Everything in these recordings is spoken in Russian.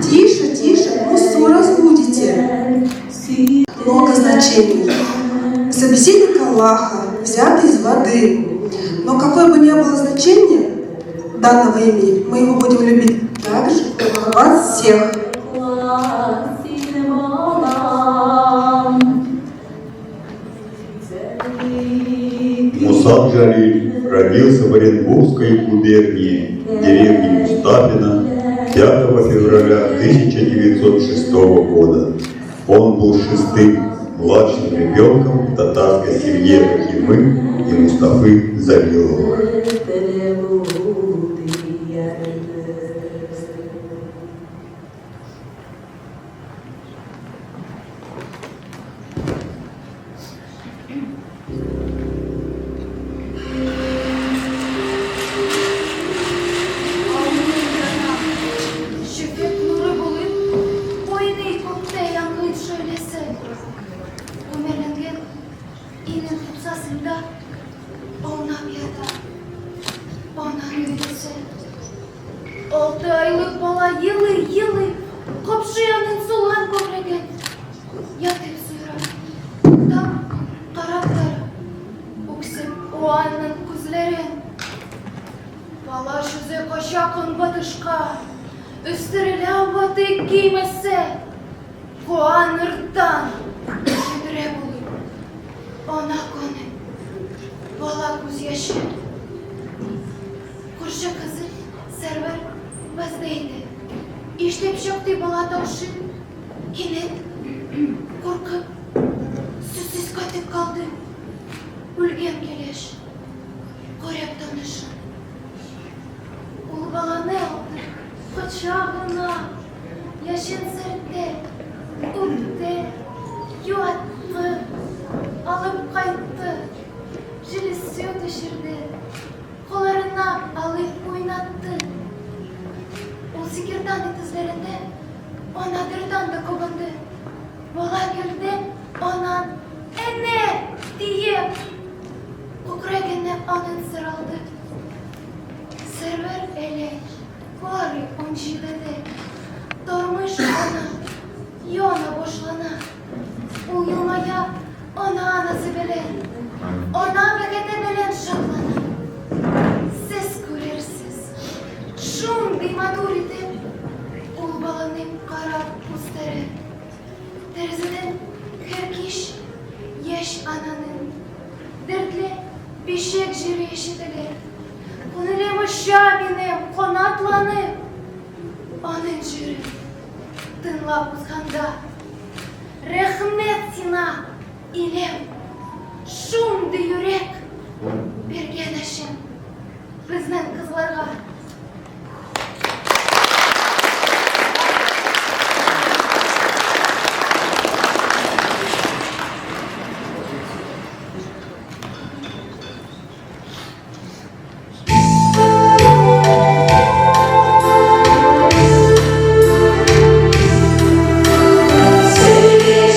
Тише, тише, ну все разбудите. Много значений. Собеседник Аллаха, взятый из воды. Но какое бы ни было значение данного имени, мы его будем любить так же, как вас всех. Мусаб Джалиль родился в Оренбургской губернии, деревне Мустафино, 5 февраля 1906 года. Он был шестым младшим ребенком в татарской семье Рахимы и Мустафы Завилова. Olti aylık bala yılı kapşıyanın soğan kovregen yatıp suyra tam karakter uksip o anın kuzlerin bala şüze koşakın batışka üstürüle batı giymese koğan ırttan şüdüre bulup ona konu bala kuz yaşı kurşa kızı server bazdaydı. İşte pişoktu bala tavşı. Kenet korkup süzsüz katıp kaldı. Ülgen keleş. Korep tanışın. Ul bala ne oldu? Koçağına yaşın sırtı. Üptü. Yuvattı. Alıp kayıttı. Jili suyu düşürdü. Kollarına alıp oynattı. O sikirdan itizlerinde onadırdan da kovandı. Bola girdi onan enne diye kukragene onun sıraldı. Server ele kori onçidedi. Dormuş ona yona boşlana. Uyumaya ona anası bile. Ona bekete belen şaklana. Ses kurersiz. Şun bir madurite. Ul balanın kara pustere. Terziden kerkiş. Yeş ananın. Dertle bir şek jiri eşitilir. Konulema şabine konatlanıp. Onun jiri. Tınlap uzkanda. Rehmet sina ilem. Şun de yürek. Bergeneşim. Bizden kızlarga. Sevgi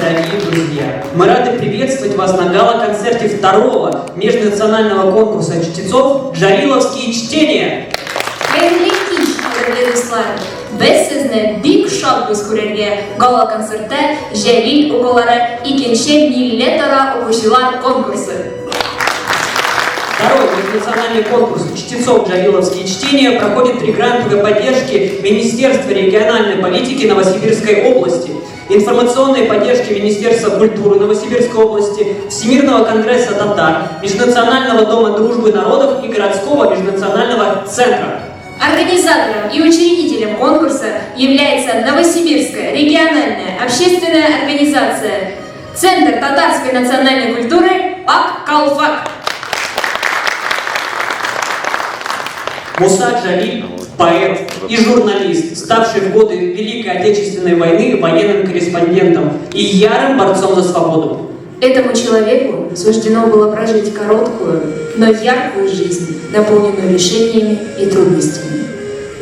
дорогие друзья! Мы рады приветствовать вас на гала-концерте второго межнационального конкурса чтецов «Джалиловские чтения». Biz sizni big shot ko'rarga gala konsertda Jalil o'quvchilari ikkinchi millataro o'quvchilar konkursi. Второй межнациональный конкурс чтецов «Джалиловские чтения» проходит при грантовой поддержке Министерства региональной политики Новосибирской области, информационной поддержки Министерства культуры Новосибирской области, Всемирного конгресса татар, Межнационального дома дружбы народов и городского межнационального центра. Организатором и учредителем конкурса является Новосибирская региональная общественная организация Центр татарской национальной культуры ак-Калфак. Муса Джалиль – поэт и журналист, ставший в годы Великой Отечественной войны военным корреспондентом и ярым борцом за свободу. Этому человеку суждено было прожить короткую, но яркую жизнь, наполненную лишениями и трудностями.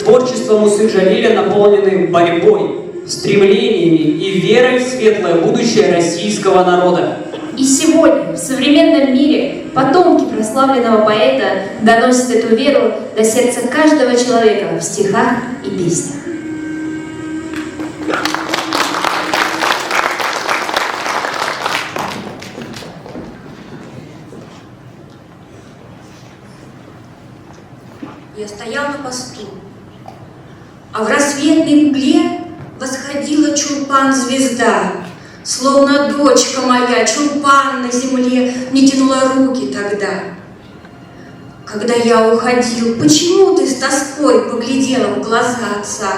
Творчество Мусы Джалиля наполнено борьбой, стремлениями и верой в светлое будущее российского народа. И сегодня, в современном мире, потомки прославленного поэта доносят эту веру до сердца каждого человека в стихах и песнях. Я стоял на посту, а в рассветной мгле восходила чулпан-звезда, словно дочка моя, чулпан на земле, не тянула руки тогда. Когда я уходил, почему ты с тоской поглядела в глаза отца?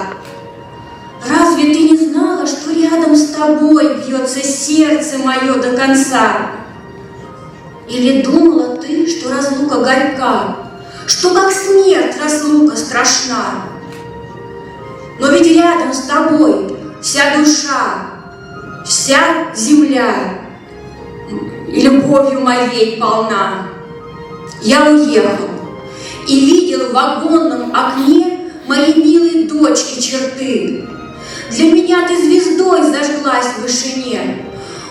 Разве ты не знала, что рядом с тобой бьется сердце мое до конца? Или думала ты, что разлука горька, что как смерть разлука страшна? Но ведь рядом с тобой вся душа, вся земля и любовью моей полна. Я уехал и видел в вагонном окне моей милой дочки черты. Для меня ты звездой зажглась в вышине.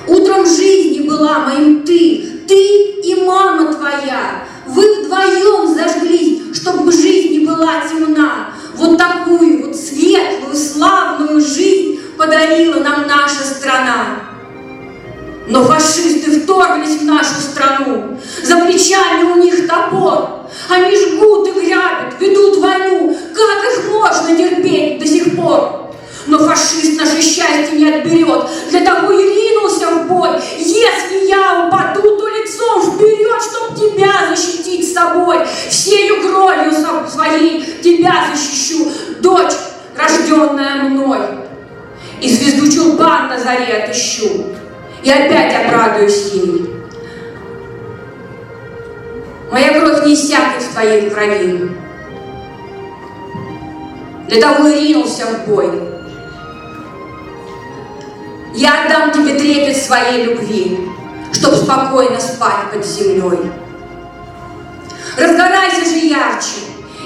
Утром жизни была моим ты и мама твоя. Вы вдвоем зажглись, чтобы жизнь не была темна. Вот такую вот светлую, славную жизнь подарила нам наша страна. Но фашисты вторглись в нашу страну. За плечами у них топор. Они жгут и грабят, ведут войну. Как их можно терпеть до сих пор? Но фашист наше счастье не отберет. Для того и ринулся в бой. Если я упаду, то лицом вперед, чтоб тебя защитить собой. Всею кровью своей тебя защищу, дочь, рожденная мной. И звезду чулпан на заре отыщу, и опять обрадуюсь ей. Моя кровь не иссякнет в твоей крови. Для того и ринулся в бой. Я отдам тебе трепет своей любви, чтоб спокойно спать под землей. Разгорайся же ярче,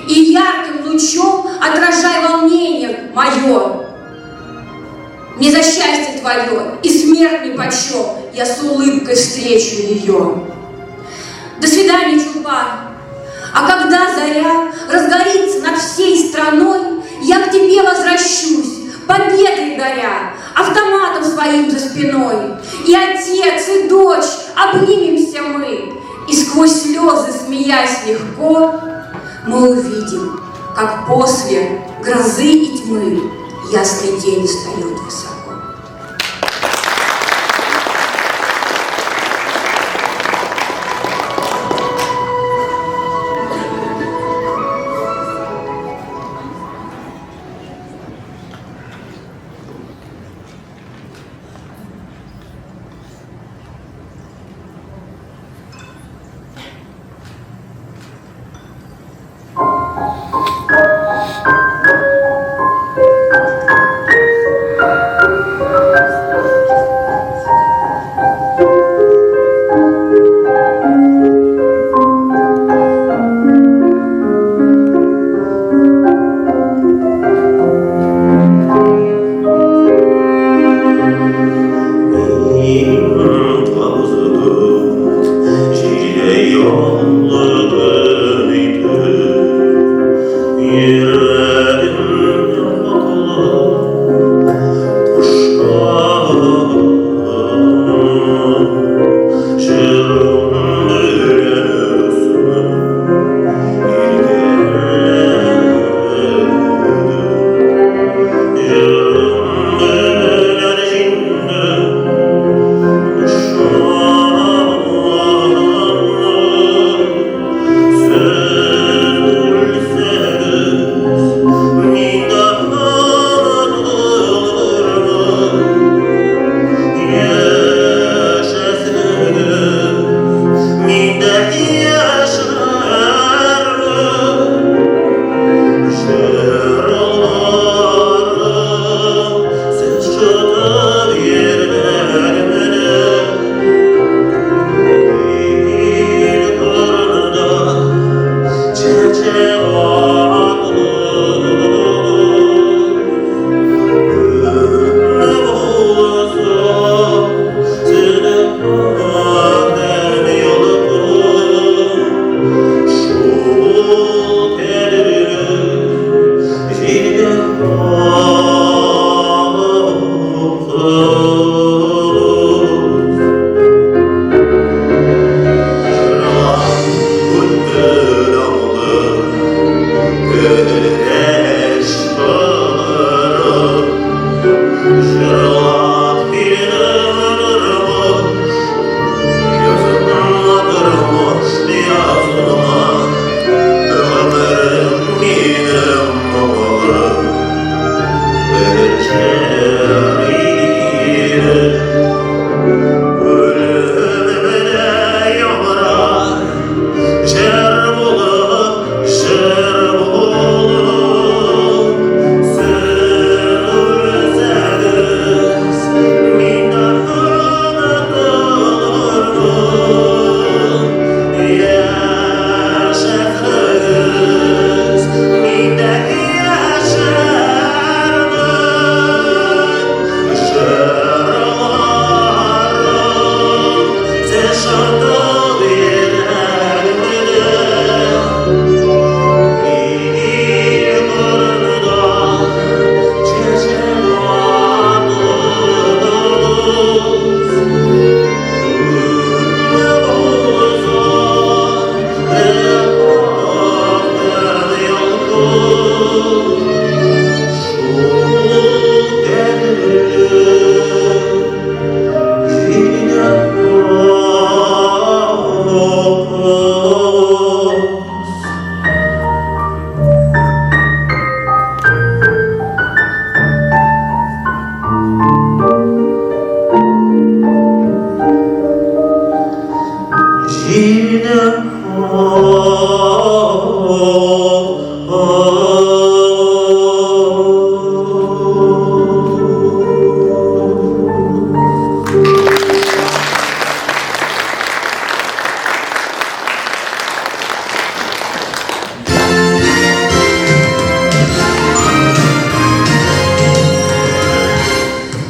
и ярким лучом отражай волнение мое. Не за счастье твое и смерть нипочем я с улыбкой встречу ее. До свидания, чулпан. А когда заря разгорится над всей страной, я к тебе возвращусь, победой горя, автоматом своим за спиной. И отец, и дочь, обнимемся мы, и сквозь слезы, смеясь легко, мы увидим, как после грозы и тьмы ясный день встает высоко.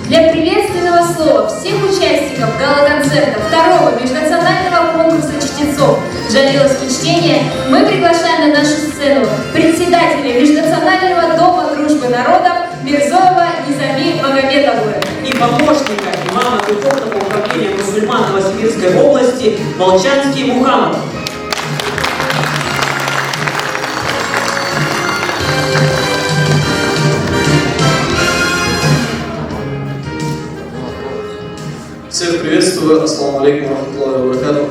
Для приветственного слова всех участников гала-концерта второго межнационального конкурса чтецов «Джалиловские чтения» мы приглашаем на нашу сцену председателя Межнационального дома дружбы народов Мирзоева Низами Магомедову И помощника имама Духовного управления мусульман Новосибирской области Молчанский Мухаммад. Всех приветствую, ассаламу алейкум рахматуллахи ва баракатух.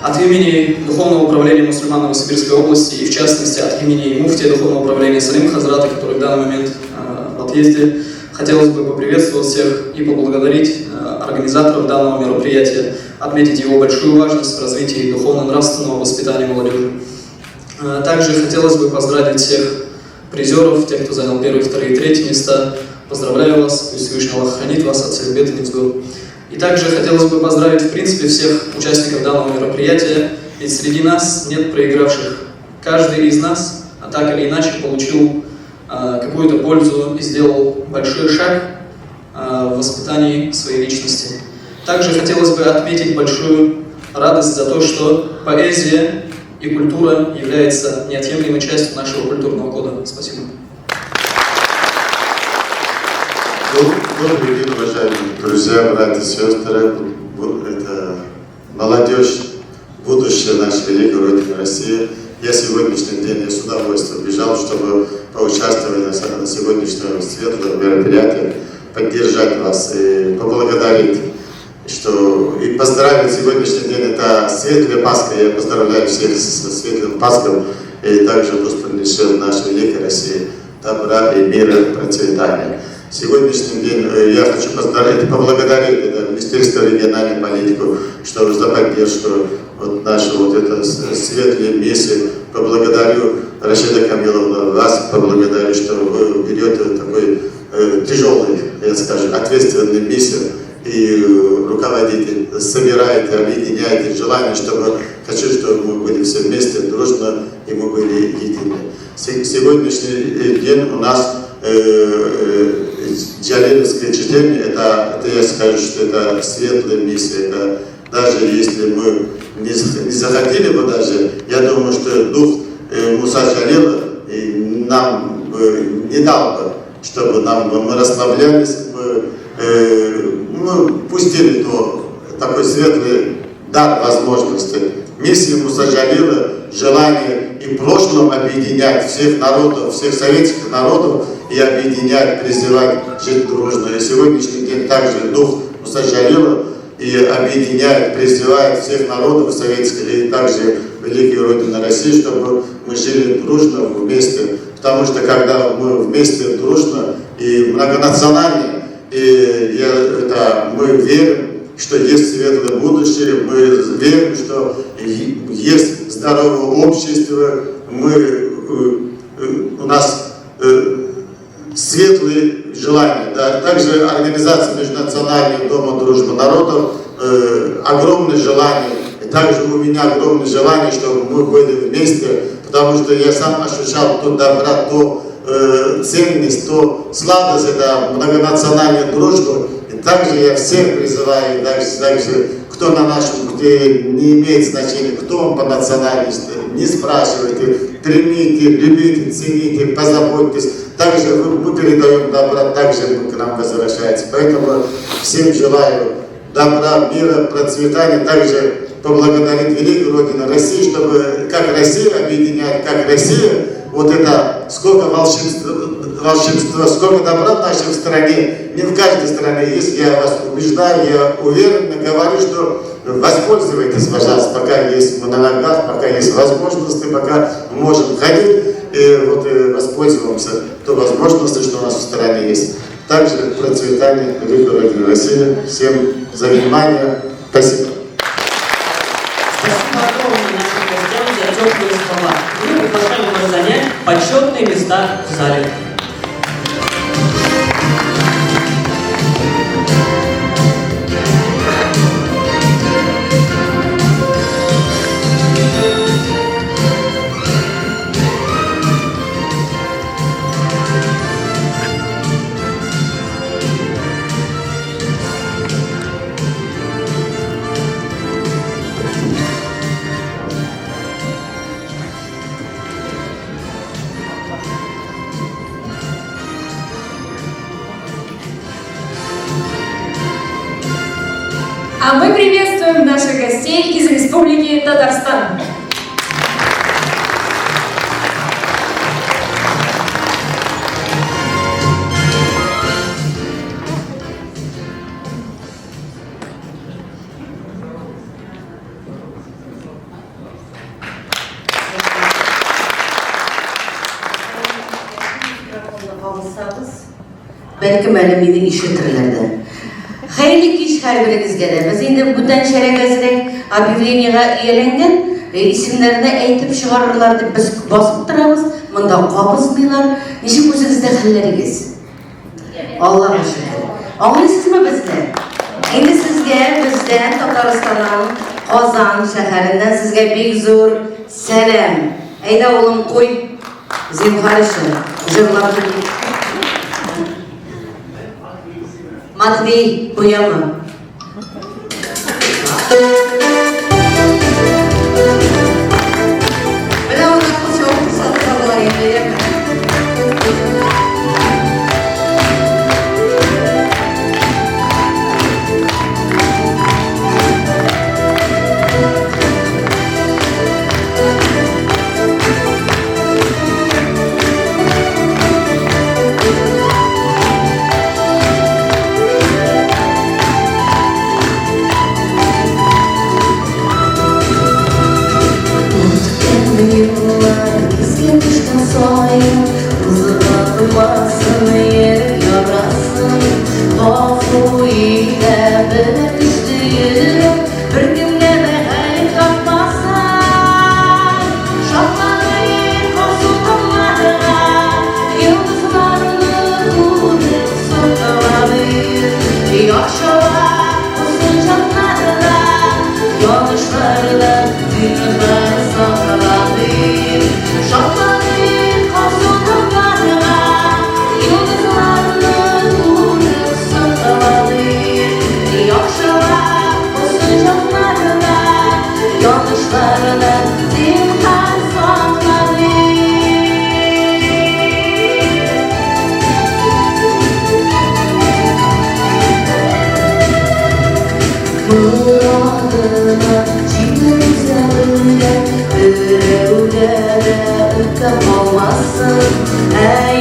От имени Духовного управления мусульман Новосибирской области и в частности от имени муфтия Духовного управления Салим Хазрата, который в данный момент в отъезде, хотелось бы поприветствовать всех и поблагодарить организаторов данного мероприятия, отметить его большую важность в развитии духовно-нравственного воспитания молодежи. Также хотелось бы поздравить всех призеров, тех, кто занял первые, вторые и третьи места. Поздравляю вас, пусть Всевышний Аллах хранит вас от всех бед и невзгод. И также хотелось бы поздравить, в принципе, всех участников данного мероприятия, ведь среди нас нет проигравших. Каждый из нас, так или иначе, получил какую-то пользу и сделал большой шаг в воспитании своей личности. Также хотелось бы отметить большую радость за то, что поэзия и и культура является неотъемлемой частью нашего культурного кода. Спасибо. Добрый день, уважаемые друзья, братья и сестры. Это молодежь, будущее нашей великой Родины России. Я сегодняшний день я с удовольствием бежал, чтобы поучаствовать на сегодняшнем светлом мероприятии, поддержать вас и поблагодарить, и поздравить сегодняшний день. Это Светлая Пасха. Я поздравляю всех со Светлым Пасхом, и также Господь принесет нашей великой России добра и мира, процветания. Сегодняшний день я хочу поблагодарить Министерство региональной политики, что за поддержку нашу светлую миссию. Поблагодарю Рашида Камиловна, вас поблагодарю, что вы берете такой тяжелый, я скажу, ответственный миссию и руководите, собираете, объединяете желание, хочу, чтобы мы были все вместе, дружно, и мы были едины. Сегодняшний день у нас Джалиловское чтение, это я скажу, что это светлая миссия. Это, даже если мы не захотели бы даже, я думаю, что дух Муса Джалила нам не дал бы, чтобы мы расслаблялись, мы пустили такой светлый дар возможности. Миссия Муса Джалила, желание и в прошлом объединять всех народов, всех советских народов и объединять, призывать жить дружно. И сегодняшний день также дух Муса Джалила и объединяет, призывает всех народов советских и также великой Родины России, чтобы мы жили дружно вместе. Потому что когда мы вместе дружно и многонационально, мы верим, что есть светлое будущее, мы верим, что есть здоровое общество, у нас светлые желания. Да? Также организация Межнационального дома дружбы народов, огромное желание, и также у меня огромное желание, чтобы мы были вместе, потому что я сам ощущал то добра, то ценность, то сладость, это многонациональная дружба. И также я всех призываю, также кто на нашем, где не имеет значения, кто он по национальности, не спрашивайте, примите, любите, цените, позаботьтесь. Также мы передаем добра, также к нам возвращается. Поэтому всем желаю добра, мира, процветания. Также поблагодарить великую Родину России, чтобы как Россия объединяет, как Россия, сколько волшебства, сколько добра в нашей стране, не в каждой стране есть. Я вас убеждаю, я уверенно говорю, что воспользуйтесь, пожалуйста, пока есть мы на ногах, пока есть возможности, пока мы можем ходить, и воспользуемся той возможностью, что у нас в стране есть. Также процветание великой Родины России. Всем за внимание. Спасибо. Спасибо огромное нашим гостям за теплые слова. Мы приглашаем вас занять почетные места в зале. А мы приветствуем наших гостей из Республики Татарстан. Belki məni işitirlərdi. Xeyirli iş hər birinizə də. Biz indi bu tənşərəgəzrək объявлениеға иеленген isimlərini әйтіп шығарырлар деп biz басып тұрамыз. Мұнда қабызмайлар. Неше көзіңізде хәлләрегез? Аллаға шүкір. Аңлайсыз mı bizdə? Endi sizə bizdən Tataristanın Qozan şəhərindən sizə bek zor sələm. Ayda oğlum qoy zimxarışı. Jırlab Матвей, Буяма. Язып olmasın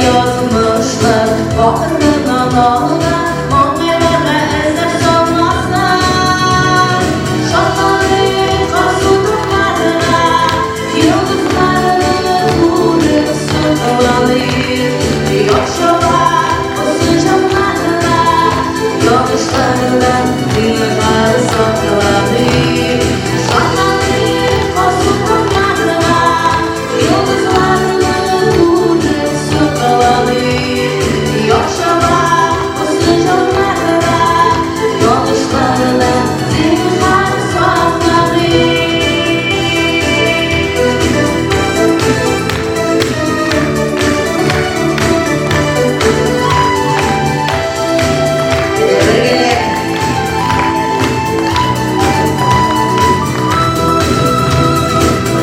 yazmışlar Vakıtından ağına Mağmurlara ezer solmasın Şanları karşı durmadığına Yıldızlarını vurup sıkılanır Yaşalar o sıcaklarına Yanlışlarından dünyalar saklanır Şanları karşı durmadığına Yıldızlarını vurup sıkılanır Yaşalar o sıcaklarına Yanlışlarından dünyalar saklanır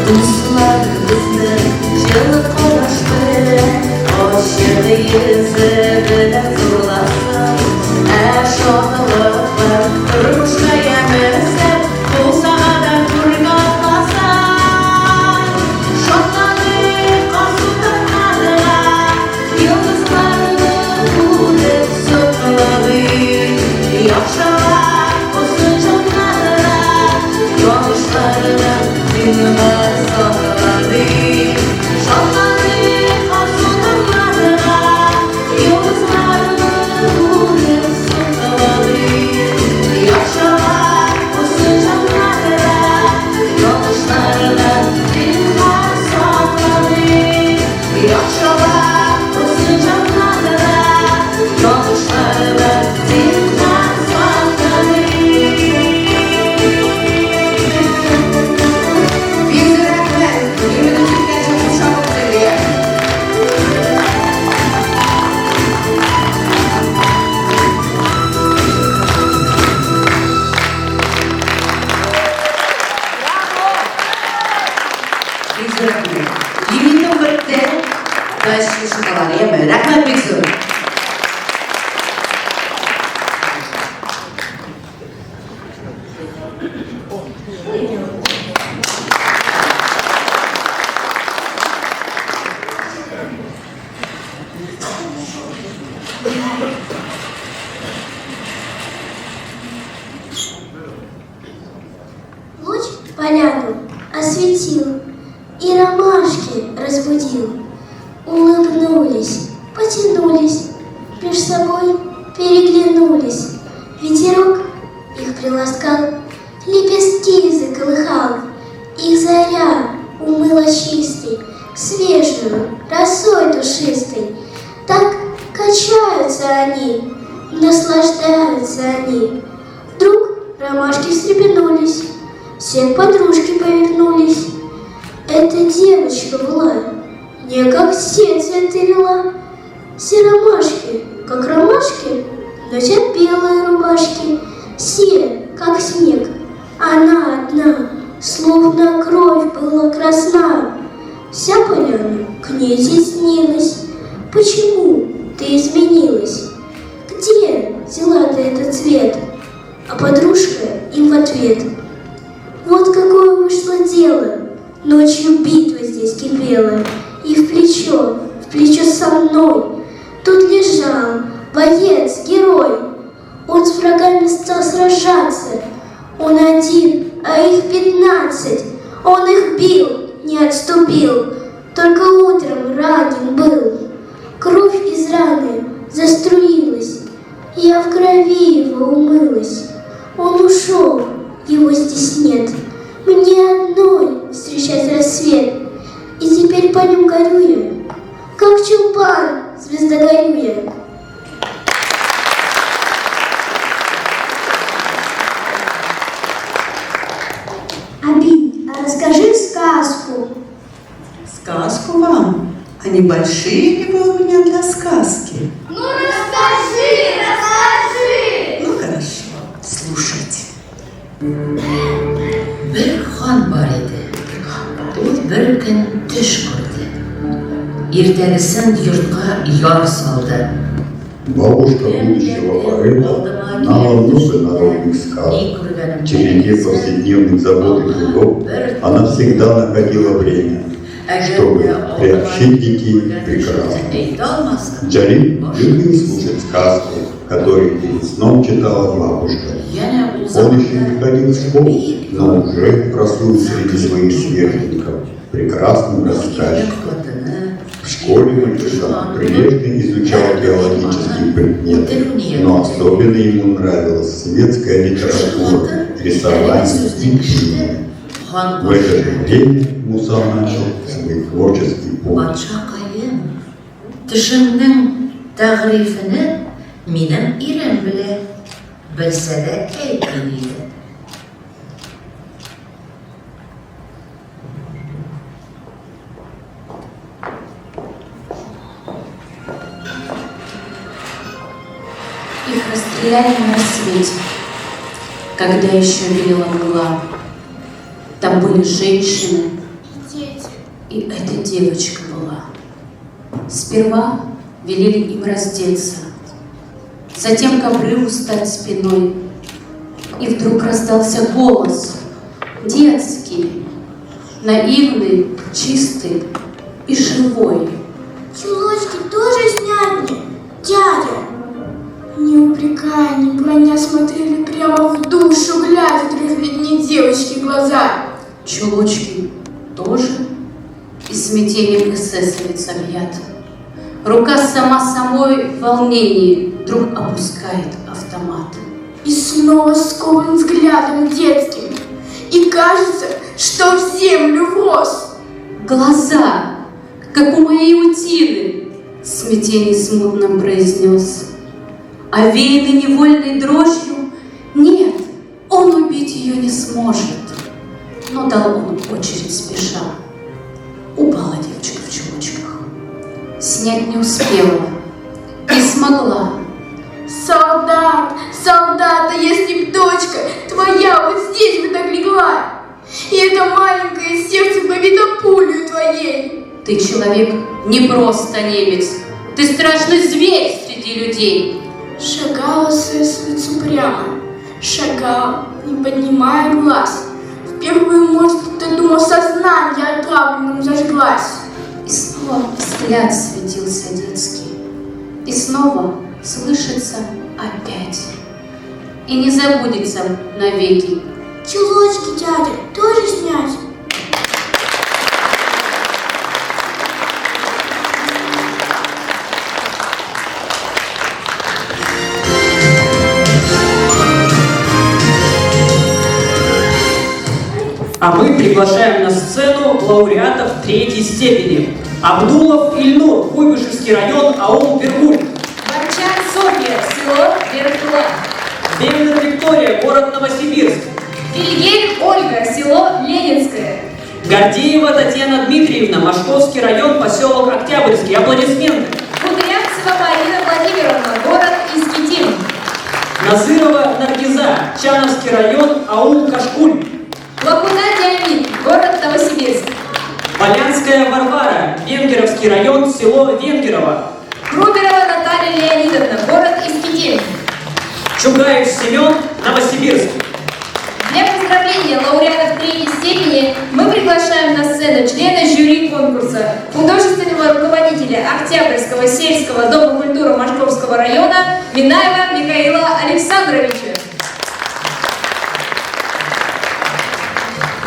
Dostlar bizni жылы қараштыры Ашығы yüzü біліп zorlasın Шатылықпен тұрмышқа емізіп Болса да көрге атмасын Шатlanır қасудырмадыға Yıldızlarını көріп sıkılanır Yaşаlar осы жанарыға Yanlışlarından dünyalar saklanır Şanları karşılanmadığına Yıldızlarını vurup sıkılanır Yaşalar осы жанарыға Yanlışlarından dünyalar saklanır Yaşalar осы жанарыға Yanlışlarından dünyalar saklanır Biz rahmet, ümidin tükence kuşamık diliye. Biz rahmet, ümidin bitti. Dayışı şıkalar yeme. Rahmet Biksu. Луч поляну осветил и ромашки разбудил. Улыбнулись, потянулись, меж собой переглянулись. Ветерок их приласкал, лепестки заколыхал. Их заря умыла чистой, свежую, росой душистой. Так качаются они, наслаждаются они. Вдруг ромашки встрепенулись, все к подружке повернулись. Эта девочка была, не как все цветы вела. Все ромашки, как ромашки, носят белые рубашки. Все, как снег, она одна, словно кровь была красна. Вся поляна к ней теснилась. Почему ты изменилась? Где взяла ты этот цвет? А подружка им в ответ: вот какое вышло дело. Ночью битва здесь кипела, и в плечо со мной. Тут лежал боец, герой. Он с врагами стал сражаться. Он один, а их 15. Он их бил, не отступил. Только утром ранен был. Кровь из раны заструилась. Я в крови его умылась. Он ушел, его здесь нет. Мне одной встречать рассвет. И теперь по нем горю я, как чулпан, звезда горю я. Аби, а расскажи сказку. Сказку вам? А небольшие ли вы у меня для сказки? Ну расскажи, расскажи! Ну хорошо, слушайте. Bir хан бар еді. Ул бір күн түш көрді. Ертегісін йортқа яр салды. Бабушка будущего поэта знала много народных сказок. В череде повседневных забот и трудов она всегда находила время чтобы приобщить детей к прекрасному. Джалил любил слушать сказку, которую перед сном читала бабушка. Он еще не ходил в школу, но уже прослыл среди своих сверстников прекрасным рассказчиком. В школе мальчишка прилежно изучал биологические предметы, но особенно ему нравилась светская литература, рисование и книги. В это же время Муса начал свой творческий путь. Тишиннің тағрифіні менің ирем біле, білсе де әйтмейді. Их расстреляли на рассвете, когда еще белела мгла. Там были женщины, Дети. и эта девочка была. Сперва велели им раздеться, затем к обрыву стать спиной. И вдруг раздался голос, детский, наивный, чистый и живой. Чулочки тоже сняли, дядя? Не упрекая, не броня, смотрели прямо в душу, глядя трехлетней девочки в глаза. Чулочки тоже и смятением эсэсовец объят. Рука сама собой в волнении вдруг опускает автомат. И снова скован взглядом детским. И кажется, что в землю врос. Глаза, как у моей утины, смятение смутно произнес. Овеянный невольной дрожью, нет, он убить ее не сможет. Но дал он очередь спеша. Упала девочка в чулочках. Снять не успела, не смогла. Солдат, солдат, а если б дочка твоя вот здесь бы так легла, и это маленькое сердце побито пулю твоей. Ты человек не просто немец, ты страшный зверь среди людей. Шагала эсэсовец упрямо, шагал, не поднимая глаз. Впервые, может, кто думал, сознание отравленным зажглась. И снова взгляд светился детский, и снова слышится опять, и не забудется навеки. Чулочки, дядя, тоже снять? А мы приглашаем на сцену лауреатов третьей степени. Абдулов Ильнур, Куйбышевский район, аул Пергуль. Борчан Софья, село Верхула. Бельнер Виктория, город Новосибирск. Вильгельм Ольга, село Ленинское. Гордеева Татьяна Дмитриевна, Машковский район, поселок Октябрьский. Аплодисменты. Кудрявцева Марина Владимировна, город Искитим. Назырова Наргиза, Чановский район, аул Кашкуль. Лакуна Диамид, город Новосибирск. Полянская Варвара, Венгеровский район, село Венгерово. Груберова Наталья Леонидовна, город Искитим. Чугаев Семен, Новосибирск. Для поздравления лауреатов третьей степени мы приглашаем на сцену члена жюри конкурса, художественного руководителя Октябрьского сельского дома культуры Московского района Минаева Михаила Александровича.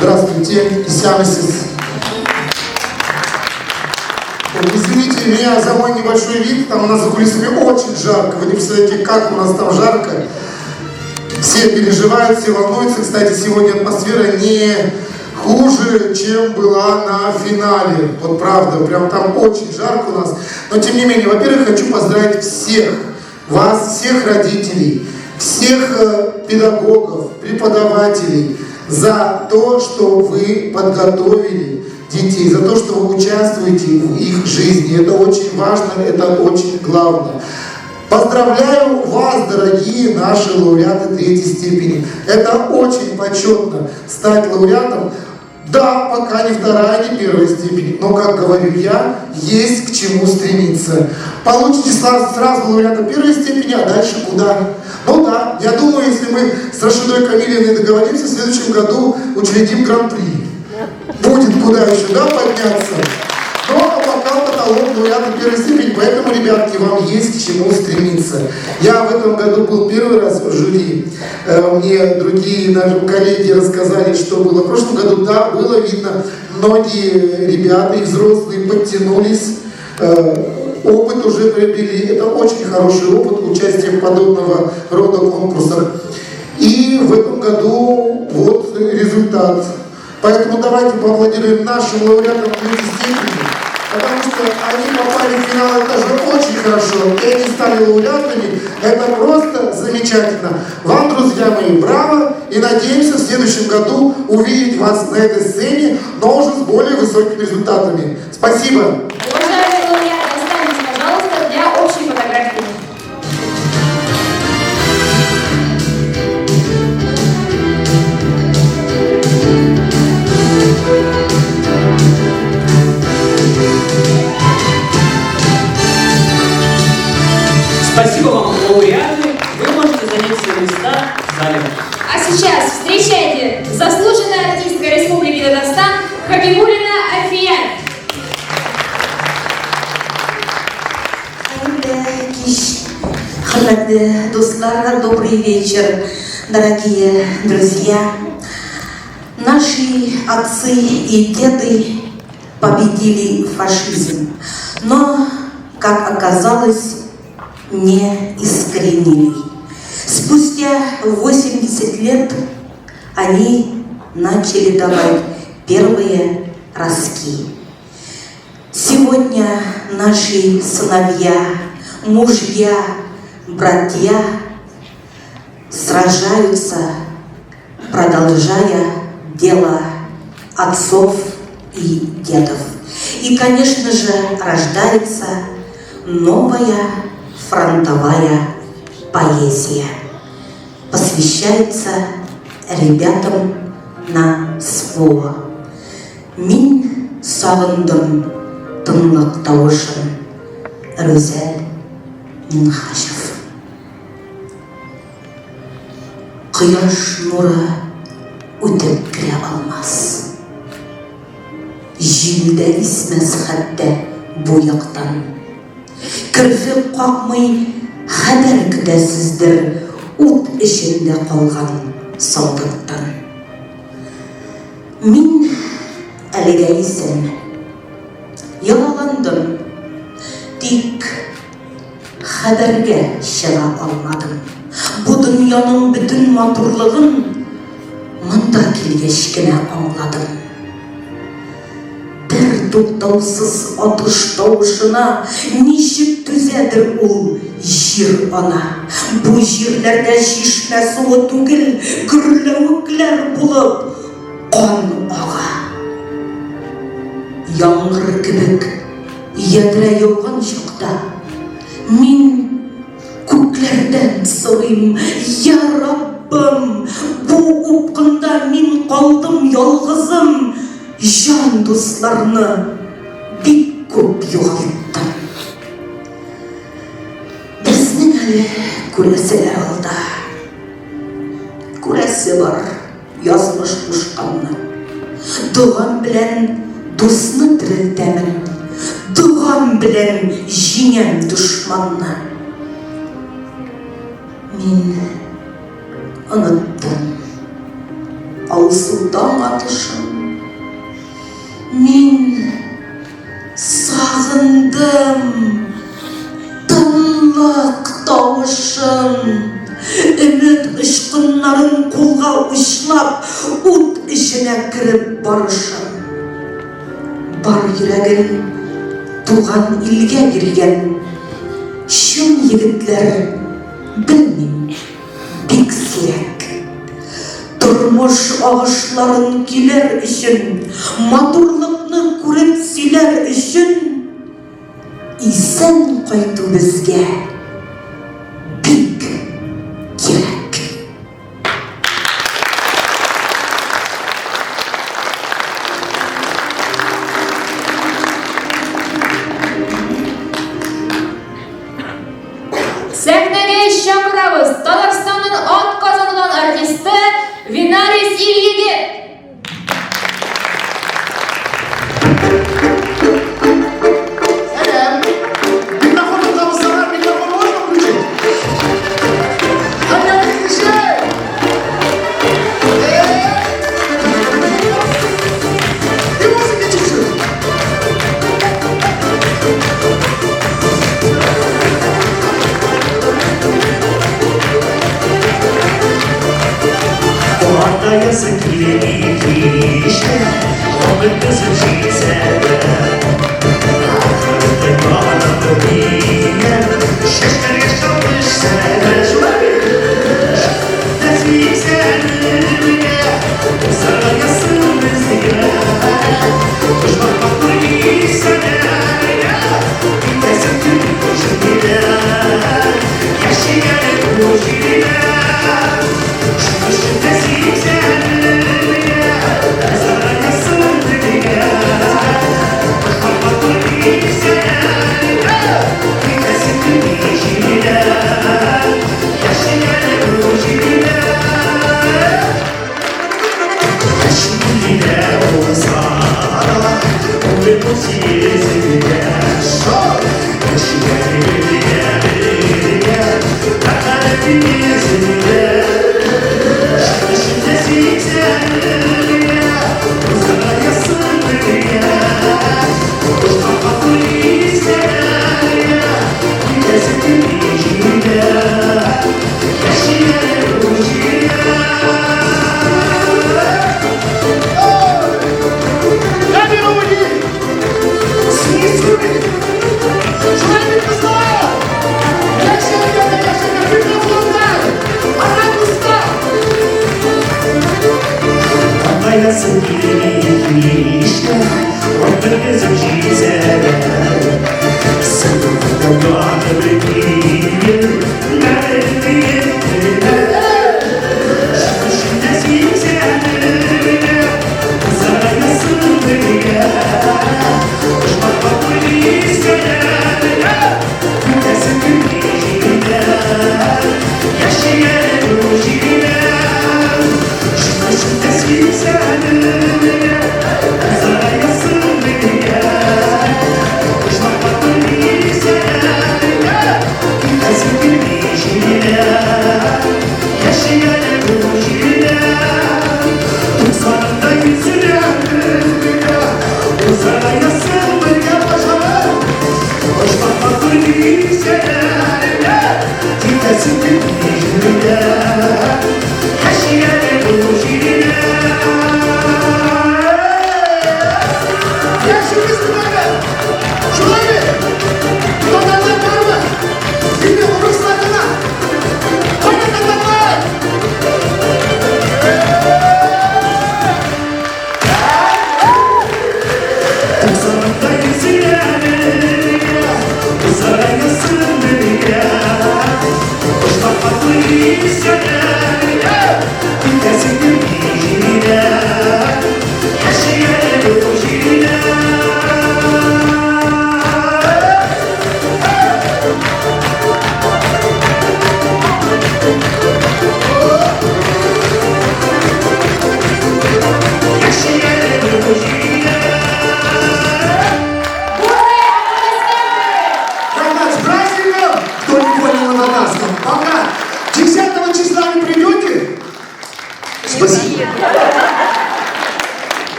Здравствуйте, Исямисис. Извините меня за мой небольшой вид, там у нас за кулисами очень жарко, вы не представляете, как у нас там жарко. Все переживают, все волнуются. Кстати, сегодня атмосфера не хуже, чем была на финале. Вот правда, прям там очень жарко у нас. Но тем не менее, во-первых, хочу поздравить всех вас, всех родителей, всех педагогов, преподавателей за то, что вы подготовили детей, за то, что вы участвуете в их жизни. Это очень важно, это очень главное. Поздравляю вас, дорогие наши лауреаты третьей степени. Это очень почетно стать лауреатом. Да, пока не вторая, не первая степень, но, как говорю я, есть к чему стремиться. Получите сразу лауреата первой степени, а дальше куда? Ну да, я думаю, если мы с Рашидой Камилиной договоримся, в следующем году учредим гран-при. будет куда еще, да, подняться. Но пока потолок лауреата первой степени, поэтому, ребятки, вам есть к чему стремиться. Я в этом году был первый раз в жюри. Мне другие наши коллеги рассказали, что было. В прошлом году, да, было видно, многие ребята и взрослые подтянулись, опыт уже приобрели. Это очень хороший опыт участия в подобного рода конкурсах. И в этом году вот результат. Поэтому давайте поаплодируем нашим лауреатам третьей степени, потому что они попали в финал, это же очень хорошо, и они стали лауреатами, это просто замечательно. Вам, друзья мои, браво, и надеемся в следующем году увидеть вас на этой сцене, но уже с более высокими результатами. Спасибо. Уважаемые лауреаты, останьтесь, пожалуйста, для общей фотографии. Спасибо вам, лауреаты. Вы можете занять свои места в зале. А сейчас встречайте заслуженная артистка Республики Татарстан Хабибуллина Альфия. Добрый вечер, дорогие друзья. Наши отцы и деды победили фашизм, но, как оказалось, не искоренили. Спустя 80 лет они начали давать первые ростки. Сегодня наши сыновья, мужья, братья сражаются, продолжая дело отцов и дедов. И, конечно же, рождается новая фронтовая поэзия. Посвящается ребятам на слово. Мин сағындым тыңлықта үшін, Рүзәл Минхашев. Құяш нұры өтіп кіре алмас. Желді исмәс хәтті бұйықтан. Кірфіп қақмай хәбәр күтәсіздер ут ішінде қалған солдаттан. Мин әлегә исем, ялаландым, тик хәбәргә шыға алмадым. Бу дөньяның бүтін матурлығын мында килгәч кенә аңладым. Бер туктаусыз атыш тавышына ничек түзәдер ул җир ана. Бу җирләрдә чишмә суы түгел, гөрләвекләр булып кан ага. Яңгыр кебек ядрә яуган чакта мин күкләрдән сорыйм, я Раббым, бу упкында мин калдым ялгызым, жан дусларны бик күп югалттым. Безнең әле күрәселәр алда, күрәсе бар язмыш кушканны. Дугам белән дусны терелтәмен, дугам белән җиңәм душманны. Мин оныттым алсудан атышын, мин сағындым тынлык тавышын, өмет ышкыннарын кулга учлап ут ишенә кирип барышын. Бар йөрәген туган илгә биргән чын егетләр белмим, бик сирәк. Тормыш агышларын килер өчен, матурлыкны күреп сөйләр өчен, исән кайту безгә бик кирәк. Сәхнәгә чакырабыз Татарстанның атказанган артисты Винарис Ильегет.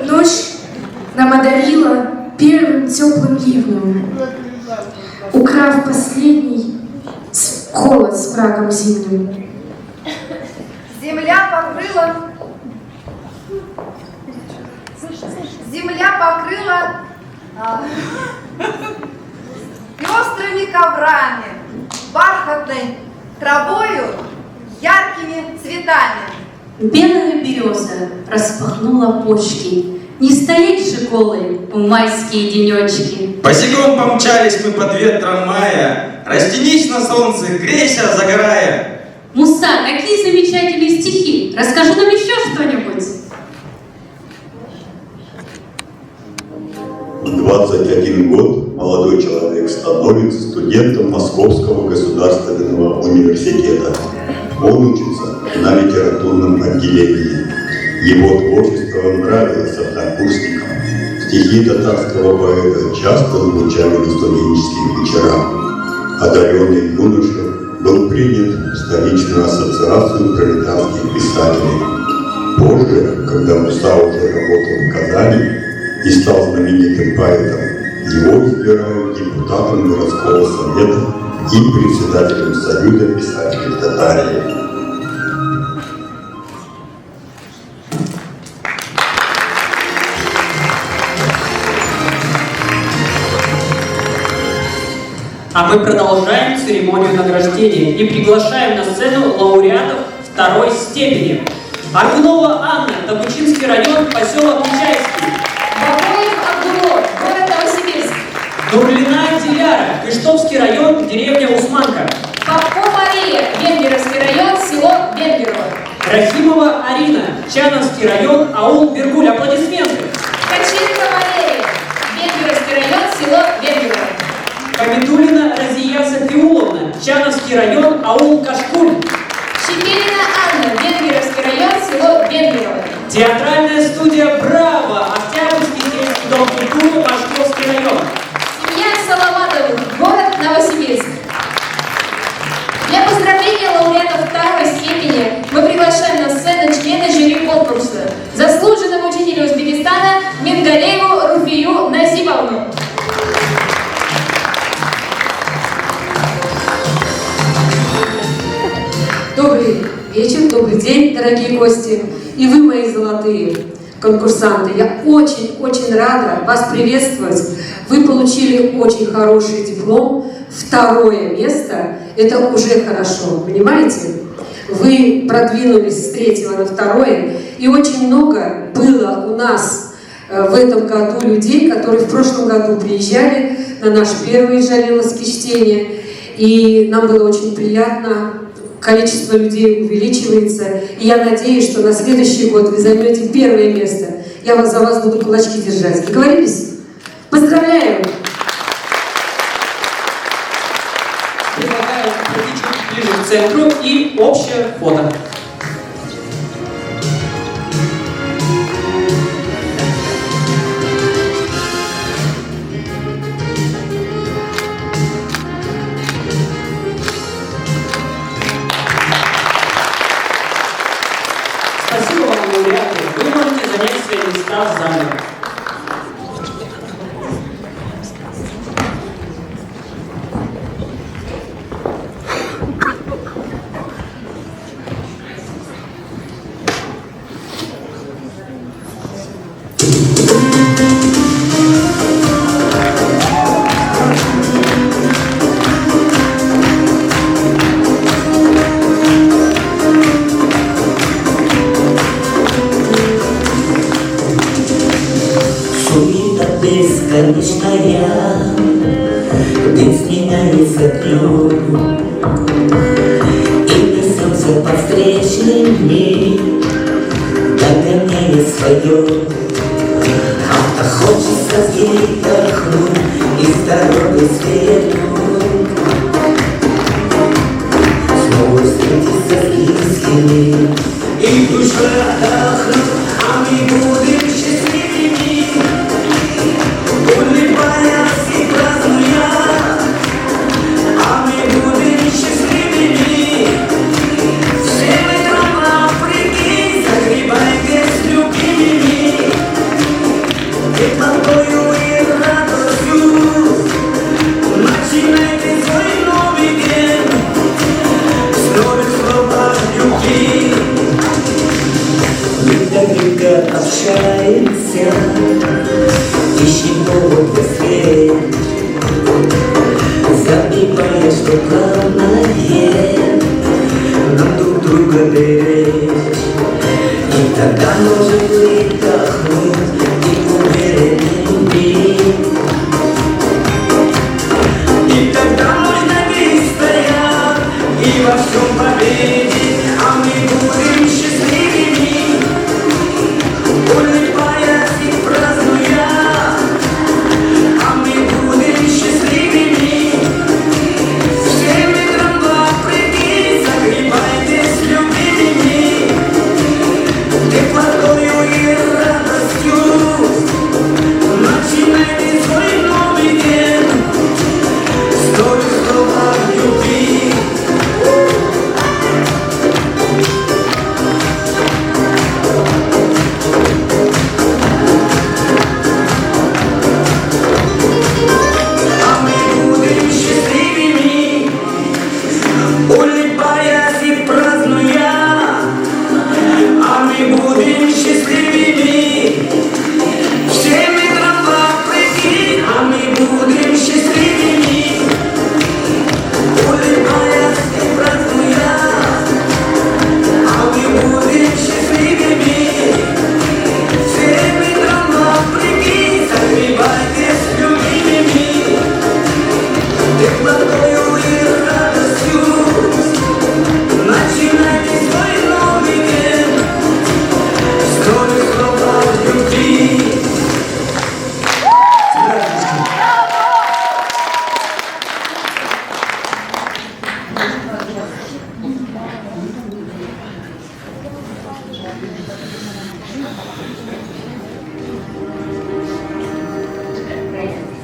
Ночь нам одарила первым теплым ливнем, украв последний холод с мраком зимним. Земля покрыла пестрыми коврами, бархатной травою, яркими цветами. Белая береза распахнула почки. Не стоять же голой в майские денечки. Босиком помчались мы под ветром мая. Растянись на солнце, грейся, загорая. Муса, какие замечательные стихи. Расскажи нам еще что-нибудь. В 21 год молодой человек становится студентом Московского государственного университета. Он учится на литературном отделении. Его творчество нравилось однокурсникам. Стихи татарского поэта часто звучали на студенческих вечерах. Одаренный юноша был принят в столичную ассоциацию пролетарских писателей. Позже, когда Муса уже работал в Казани и стал знаменитым поэтом, Его избирают депутатом городского совета и председателем Союза писателей Татарии. А мы продолжаем церемонию награждения и приглашаем на сцену лауреатов второй степени. Аргунова Анна, Табучинский район, поселок Нечаевский. Бабоев Абдулов, город Новосибирск. Нурлина Диляра, Кыштовский район, деревня Усманка. Попко Мария, Венгеровский район, село Венгерово. Рахимова Арина, Чановский район, аул Бергуль. Аплодисменты. Каченко Валерия, Венгеровский район, село Венгерово. Хамидуллина Разия Софиуловна, Чановский район, аул Кашкуль. Щепелина Анна, Венгеровский район, село Венгерово. Театральная студия «Браво», Октябрьский сельский дом культуры, Башковский район. Семья Салаватовых, город Новосибирск. Для поздравления лауреатов второй степени мы приглашаем на сцену члена жюри конкурса, заслуженного учителя Узбекистана Мингалееву Руфию Назибовну. Добрый вечер, добрый день, дорогие гости. И вы, мои золотые конкурсанты. Я очень рада вас приветствовать. Вы получили очень хороший диплом. Второе место – это уже хорошо, понимаете? Вы продвинулись с третьего на второе. И очень много было у нас в этом году людей, которые в прошлом году приезжали на наши первые Джалиловские чтения. И нам было очень приятно. Количество людей увеличивается, и я надеюсь, что на следующий год вы займете первое место. Я за вас буду кулачки держать. Договорились? Поздравляю! Предлагаю пройти чуть ближе к центру и общее фото. Спасибо вам, лауреаты. Вы можете занять свои места в зале. Бесконечная, ты сменяется днем, и несемся по встречным дней, догоняя свое. А хочется ей вдохнуть и с дорогой свернуть, снова встретиться с близкими и в душе отдохнуть, а мы будем счастливыми. Улыбаясь и празднуя, а мы будем счастливыми. Все мы дрова прикинь, загребайте с любимыми. Теплотою и радостью начинайте свой новый день с новых слов любви. Мы так крепко общаемся, ищем повод быстрее, забивая, что главное нам друг друга беречь. И тогда можем выдохнуть и уверенно любить. И тогда можно выстоять и во всем победить, а мы будем счастливыми, улыбаясь и празднуя. А мы будем счастливыми. Все мы дрова прыгай, загребайтесь любимыми. Теплотою и радостью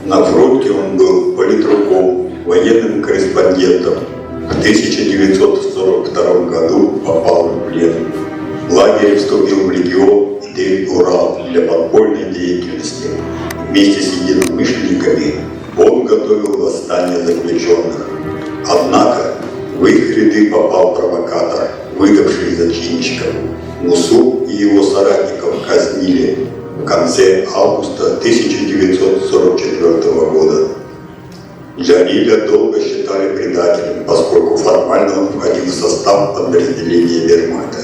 На фронте он был политруком, военным корреспондентом. В 1942 году попал в плен. В лагере вступил в легион Идель-Урал для подпольной деятельности. Вместе с единомышленниками он готовил восстание заключенных. Однако в их ряды попал провокатор, выдавший зачинщиков. Мусу и его соратников казнили в конце августа 1944 года. Джалиля долго считали предателем, поскольку формально он входил в состав подразделения Вермахта.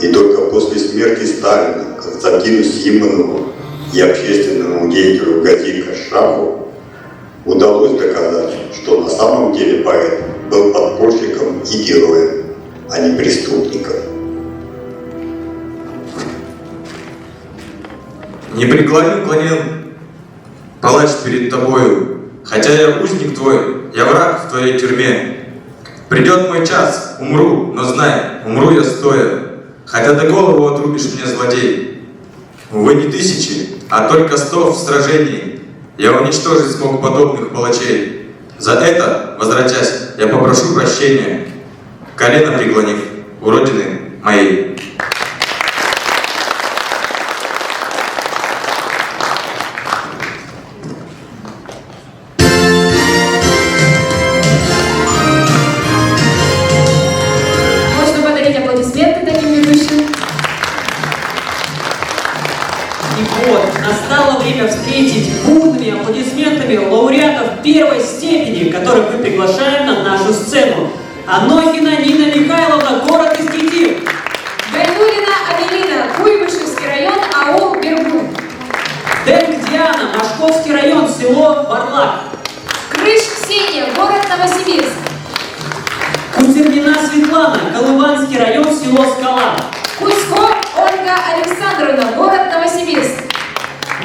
И только после смерти Сталина Константину Симонову и общественному деятелю Гази Кашрафу удалось доказать, что на самом деле поэт был подпольщиком и героем, а не преступником. Не преклонен палач перед тобою, хотя я узник твой, я враг в твоей тюрьме. Придет мой час, умру, но знай, умру я стоя, хотя ты голову отрубишь мне, злодей. Увы, не тысячи, а только 100 в сражении я уничтожить смог подобных палачей. За это, возвратясь, я попрошу прощения, колено преклонив у родины моей. Настало время встретить бурными аплодисментами лауреатов первой степени, которых мы приглашаем на нашу сцену. Анохина Нина Михайловна, город Искитим. Гайнулина Авелина, Куйбышевский район, АО «Бергун». Денг Диана, Машковский район, село Барлак. Крыш Ксения, город Новосибирск. Кутермина Светлана, Колыванский район, село Скала. Кузько Ольга Александровна, город Новосибирск.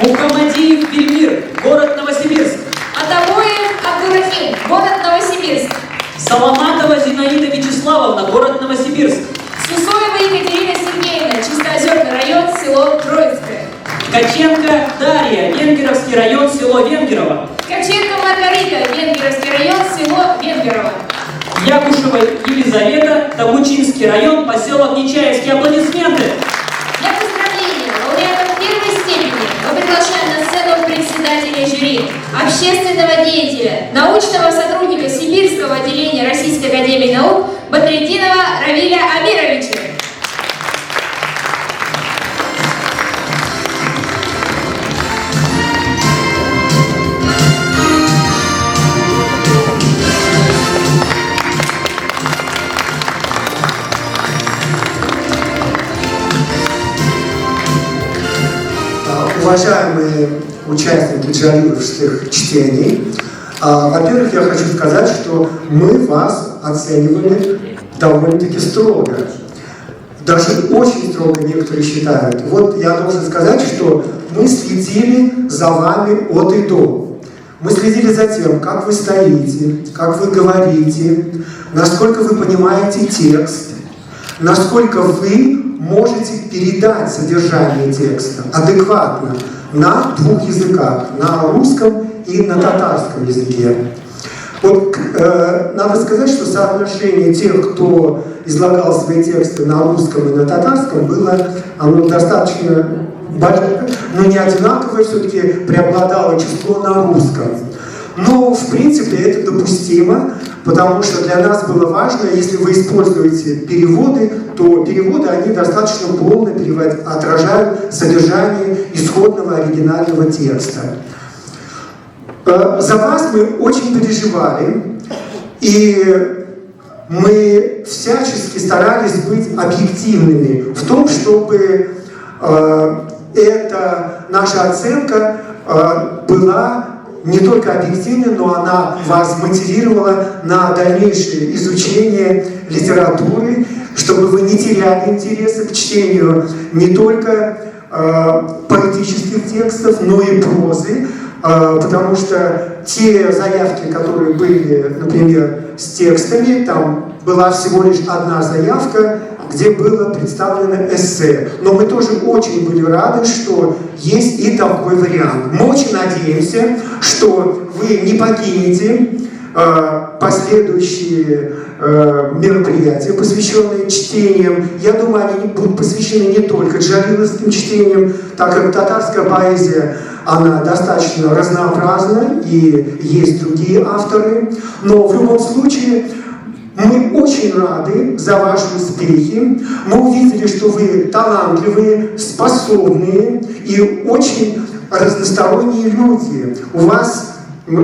Мухаммадиев Бельмир, город Новосибирск. Атабоев Абдурахим, город Новосибирск. Соломатова Зинаида Вячеславовна, город Новосибирск. Сусоева Екатерина Сергеевна, Чистоозерный район, село Троицкое. Ткаченко Дарья, Венгеровский район, село Венгерово. Ткаченко Маргарита, Венгеровский район, село Венгерово. Якушева Елизавета, Табучинский район, поселок Нечаевский. Аплодисменты! Для поздравления лауреатов первой степени мы приглашаем на сцену председателя жюри, общественного деятеля, научного сотрудника Сибирского отделения Российской академии наук Бадретдинова Равиля Амировича. Уважаемые участники джалиловских чтений, во-первых, я хочу сказать, что мы вас оценивали довольно-таки строго. Даже очень строго некоторые считают. Вот я должен сказать, что мы следили за вами от и до. Мы следили за тем, как вы стоите, как вы говорите, насколько вы понимаете текст, насколько вы можете передать содержание текста адекватно на двух языках, на русском и на татарском языке. Вот, надо сказать, что соотношение тех, кто излагал свои тексты на русском и на татарском, было оно достаточно большое, но не одинаковое, все-таки преобладало число на русском. Но, в принципе, это допустимо, потому что для нас было важно, если вы используете переводы, то переводы, они достаточно полно отражают содержание исходного оригинального текста. За вас мы очень переживали, и мы всячески старались быть объективными в том, чтобы эта наша оценка была не только объективной, но она вас мотивировала на дальнейшее изучение литературы, чтобы вы не теряли интереса к чтению не только поэтических текстов, но и прозы, потому что те заявки, которые были, например, с текстами, там была всего лишь одна заявка где было представлено эссе. Но мы тоже очень были рады, что есть и такой вариант. Мы очень надеемся, что вы не покинете последующие мероприятия, посвященные чтениям. Я думаю, они будут посвящены не только джалиловским чтениям, так как татарская поэзия, она достаточно разнообразна, и есть другие авторы. Но в любом случае, мы очень рады за ваши успехи. Мы увидели, что вы талантливые, способные и очень разносторонние люди. У вас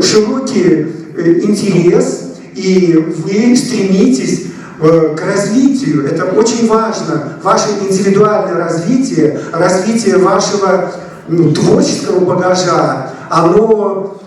широкий интерес, и вы стремитесь к развитию. Это очень важно. Ваше индивидуальное развитие, развитие вашего творческого багажа, оно,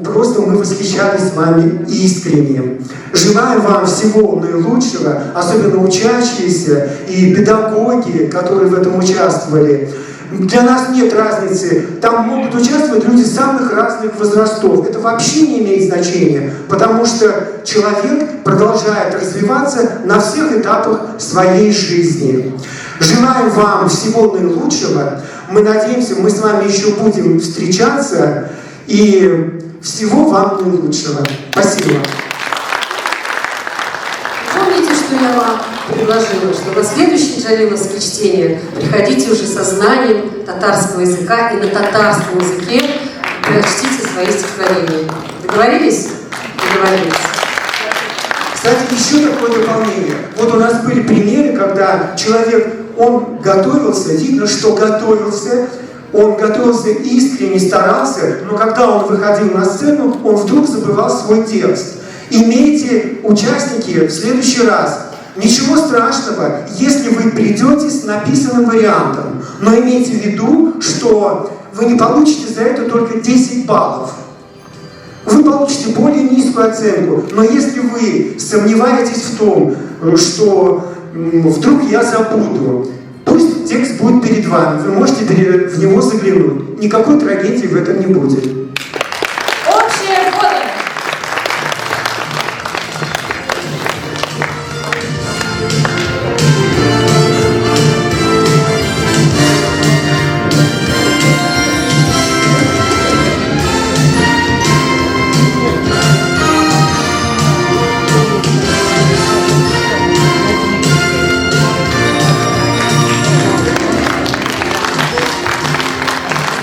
просто мы восхищались вами искренне. Желаем вам всего наилучшего, особенно учащиеся и педагоги, которые в этом участвовали. Для нас нет разницы, там могут участвовать люди самых разных возрастов. Это вообще не имеет значения, потому что человек продолжает развиваться на всех этапах своей жизни. Желаем вам всего наилучшего. Мы надеемся, мы с вами еще будем встречаться. И всего вам наилучшего. Спасибо. Помните, что я вам предложила, что на следующее джалиловское чтение приходите уже со знанием татарского языка и на татарском языке прочтите свои стихотворения. Договорились? Договорились. Кстати, еще такое дополнение. Вот у нас были примеры, когда человек, он готовился, видно, что готовился, он готовился искренне, старался, но когда он выходил на сцену, он вдруг забывал свой текст. Имейте, участники, в следующий раз. Ничего страшного, если вы придете с написанным вариантом, но имейте в виду, что вы не получите за это только 10 баллов. Вы получите более низкую оценку, но если вы сомневаетесь в том, что вдруг я забуду, пусть текст будет перед вами, вы можете в него заглянуть. Никакой трагедии в этом не будет. Общее фото.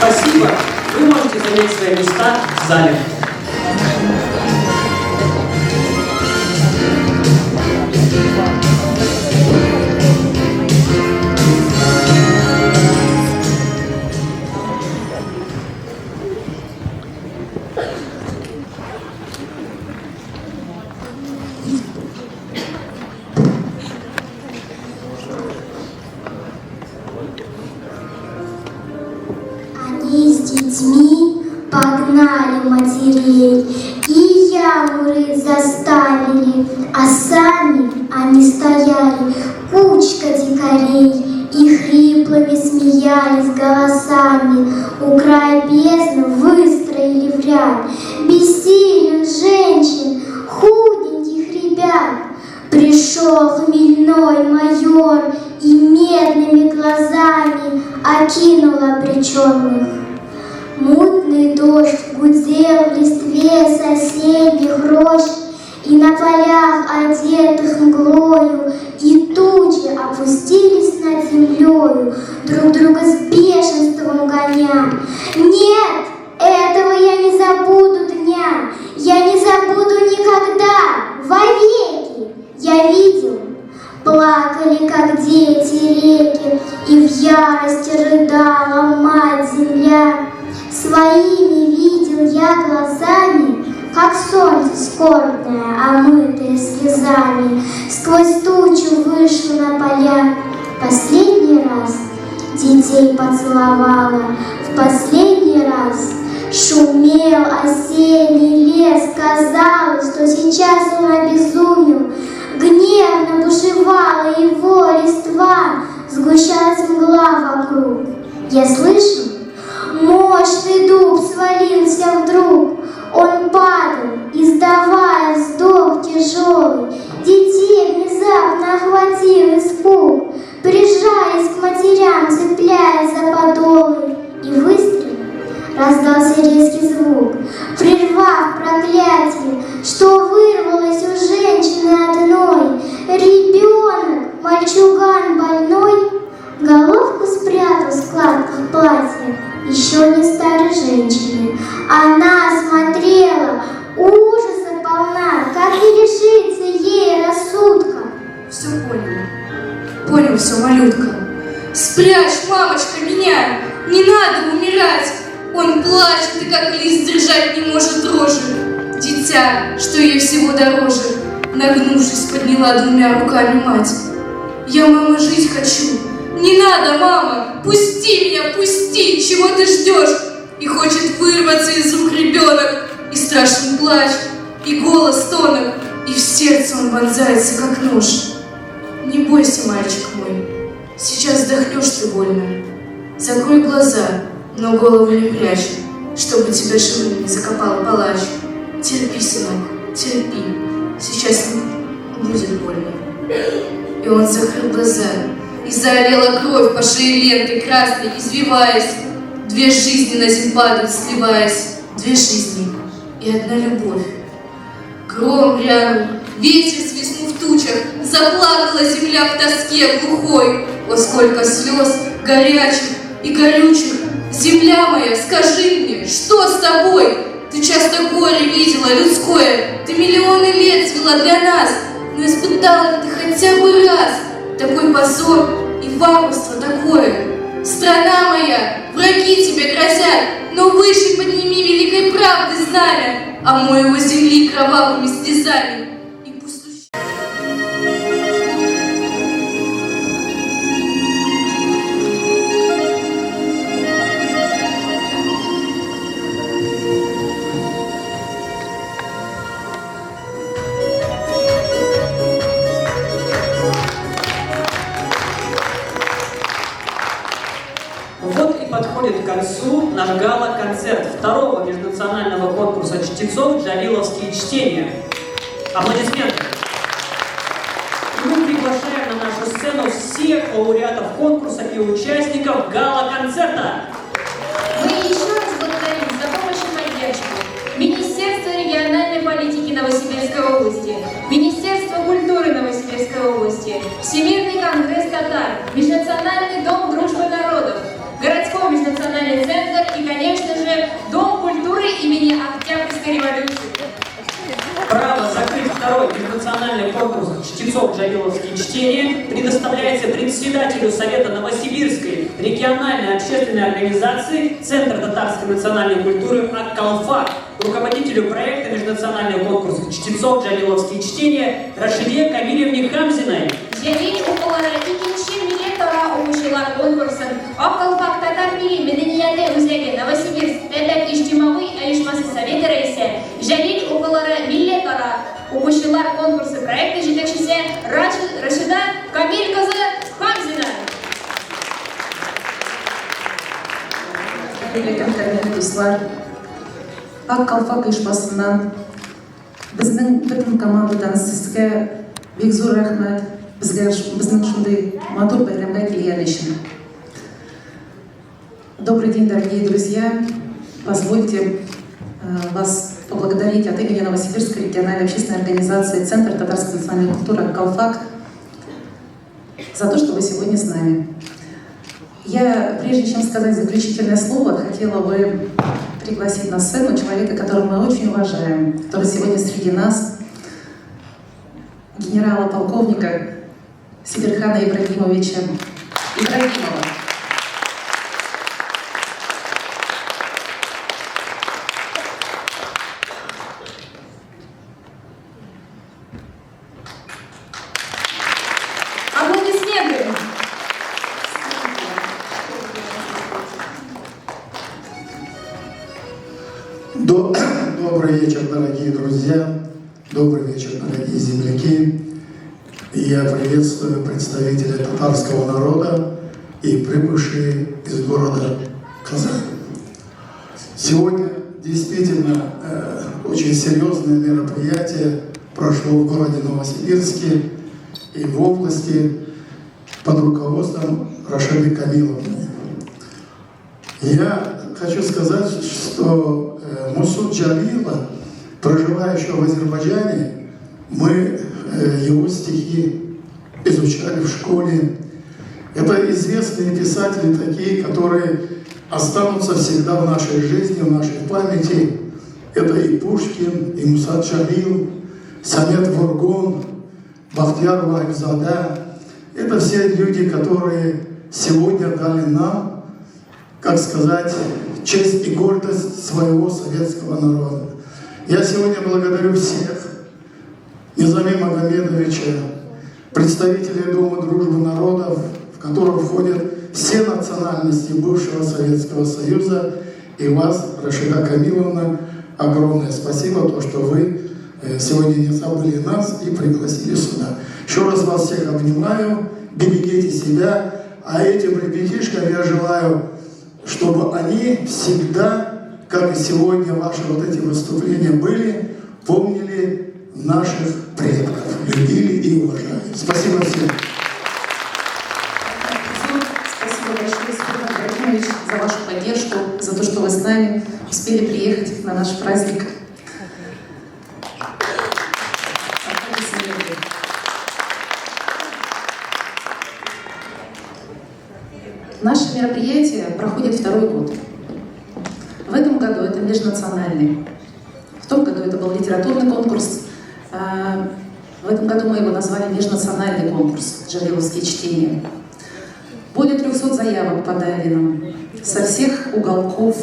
Спасибо. Вы можете занять свои места в зале. Они с детьми погнали матерей и яму рыть заставили, а сами они стояли, кучка дикарей, и хриплыми смеялись голосами, у края бездны выстроили в ряд бессильных женщин, худеньких ребят. Пришел хмельной майор и медными глазами окинул обреченных. Мутный дождь гудел в листве соседних рощ, и на полях, одетых мглою, и тучи опустились над землею, друг друга с бешенством гоня. Нет, этого я не забуду дня, я не забуду никогда, вовеки. Я видел, плакали, как дети, реки, и в ярости рыдала мать-земля. Своими видел я глазами, как солнце скорбное, омытое слезами, сквозь тучу вышло на поля. Последний раз детей поцеловала, в последний раз шумел осенний лес. Казалось, что сейчас он обезумел, гневно бушевала его листва, сгущалась мгла вокруг. Я слышу, мощный дуб свалился вдруг, он падал, издавая вздох тяжелый. Детей внезапно охватил испуг. резкий звук, прервав проклятие, что вырвалось у женщины одной. Ребенок, мальчуган больной, головку спрятал в складках платья еще не старой женщины. Она смотрела, ужаса полна, как не лишиться ей рассудка. Все понял. Понял все, малютка. Спрячь, мамочка, меня. Не надо умирать. Он плачет и как лист держать не может дрожи. Дитя, что ей всего дороже, нагнувшись, подняла двумя руками мать. Я, мама, жить хочу. Не надо, мама. Пусти меня, пусти. Чего ты ждешь? И хочет вырваться из рук ребенок. И страшный плач, и голос тонок, и в сердце он вонзается, как нож. Не бойся, мальчик мой, сейчас вздохнешь ты больно. Закрой глаза, но голову не прячь, чтобы тебя живым не закопал палач. Терпи, сынок, терпи, сейчас не будет больно. И он закрыл глаза, и заолела кровь по шее лентой красной, извиваясь. Две жизни на землю падают, сливаясь, две жизни и одна любовь. Гром грянул, ветер свистнул в тучах, заплакала земля в тоске глухой. О, сколько слез горячих и горючих! Земля моя, скажи мне, что с тобой? Ты часто горе видела людское, ты миллионы лет свела для нас, но испытала ли ты хотя бы раз такой позор и варварство такое? Страна моя, враги тебе грозят, но выше подними великой правды знамя, омой его земли кровавыми слезами. Подходит к концу наш гала-концерт второго межнационального конкурса чтецов «Джалиловские чтения». Аплодисменты! И мы приглашаем на нашу сцену всех лауреатов конкурса и участников гала-концерта. Мы еще раз благодарим за помощь и поддержку Министерство региональной политики Новосибирской области, Министерство культуры Новосибирской области, Всемирный конгресс татар, Межнациональный дом дружбы народов, городской межнациональный центр и, конечно же, Дом культуры имени Октябрьской революции. Право закрыть второй межнациональный конкурс чтецов «Джалиловские чтения» предоставляется председателю Совета Новосибирской региональной общественной организации Центр татарской национальной культуры «Ак-Калфак», руководителю проекта межнациональный конкурс чтецов «Джалиловские чтения» Рашиде Камилевне Хамзиной. Окушилар конкурсын Ак-Калфак татар тили мәдәнияте үзәге Новосибирск Тәбәк иҗтимагый оешмасы советы рәисе Җәлил укулары милләтара укучылар конкурсы проекты җитәкчесе Рашида Камил кызы Хамзина. Хөрмәтле дуслар, Ак-Калфак оешмасыннан безнең бөтен командадан сезгә бик зур рәхмәт. Безнең шундый матур бәйрәмгә килгән өчен. Добрый день, дорогие друзья. Позвольте вас поблагодарить от имени Новосибирской региональной общественной организации Центр татарской национальной культуры «Ак-Калфак» за то, что вы сегодня с нами. Я, прежде чем сказать заключительное слово, хотела бы пригласить на сцену человека, которого мы очень уважаем, который сегодня среди нас, генерала-полковника Сибирхана Ибрагимовича Ибрагимова. Аплодисменты! Добрый вечер, дорогие друзья, добрый вечер, дорогие земляки. И я приветствую представителей татарского народа и прибывшие из города Казань. Сегодня действительно очень серьезное мероприятие прошло в городе Новосибирске и в области под руководством Рашиды Камиловны. Я хочу сказать, что Мусуд Джалила, проживающего в Азербайджане, мы его стихи изучали в школе. Это известные писатели такие, которые останутся всегда в нашей жизни, в нашей памяти. Это и Пушкин, и Мусуд Джалил, Самет Вургун, Бахтияр Вахибзада. Это все люди, которые сегодня дали нам, как сказать, честь и гордость своего советского народа. Я сегодня благодарю всех, Низами Магомедовича, представителей Дома дружбы народов, в который входят все национальности бывшего Советского Союза, и вас, Рашида Камиловна, огромное спасибо, то, что вы сегодня не забыли нас и пригласили сюда. Еще раз вас всех обнимаю, берегите себя, а этим ребятишкам я желаю, чтобы они всегда, как и сегодня ваши вот эти выступления были, помнили наших предков, любили и уважали. Спасибо всем. Спасибо большое, Степан Владимирович, за вашу поддержку, за то, что вы с нами успели приехать на наш праздник. Наше мероприятие проходит второй год. В этом году это межнациональный. В том году это был литературный конкурс. В этом году мы его назвали межнациональный конкурс «Джалиловские чтения». Более 300 заявок подали нам со всех уголков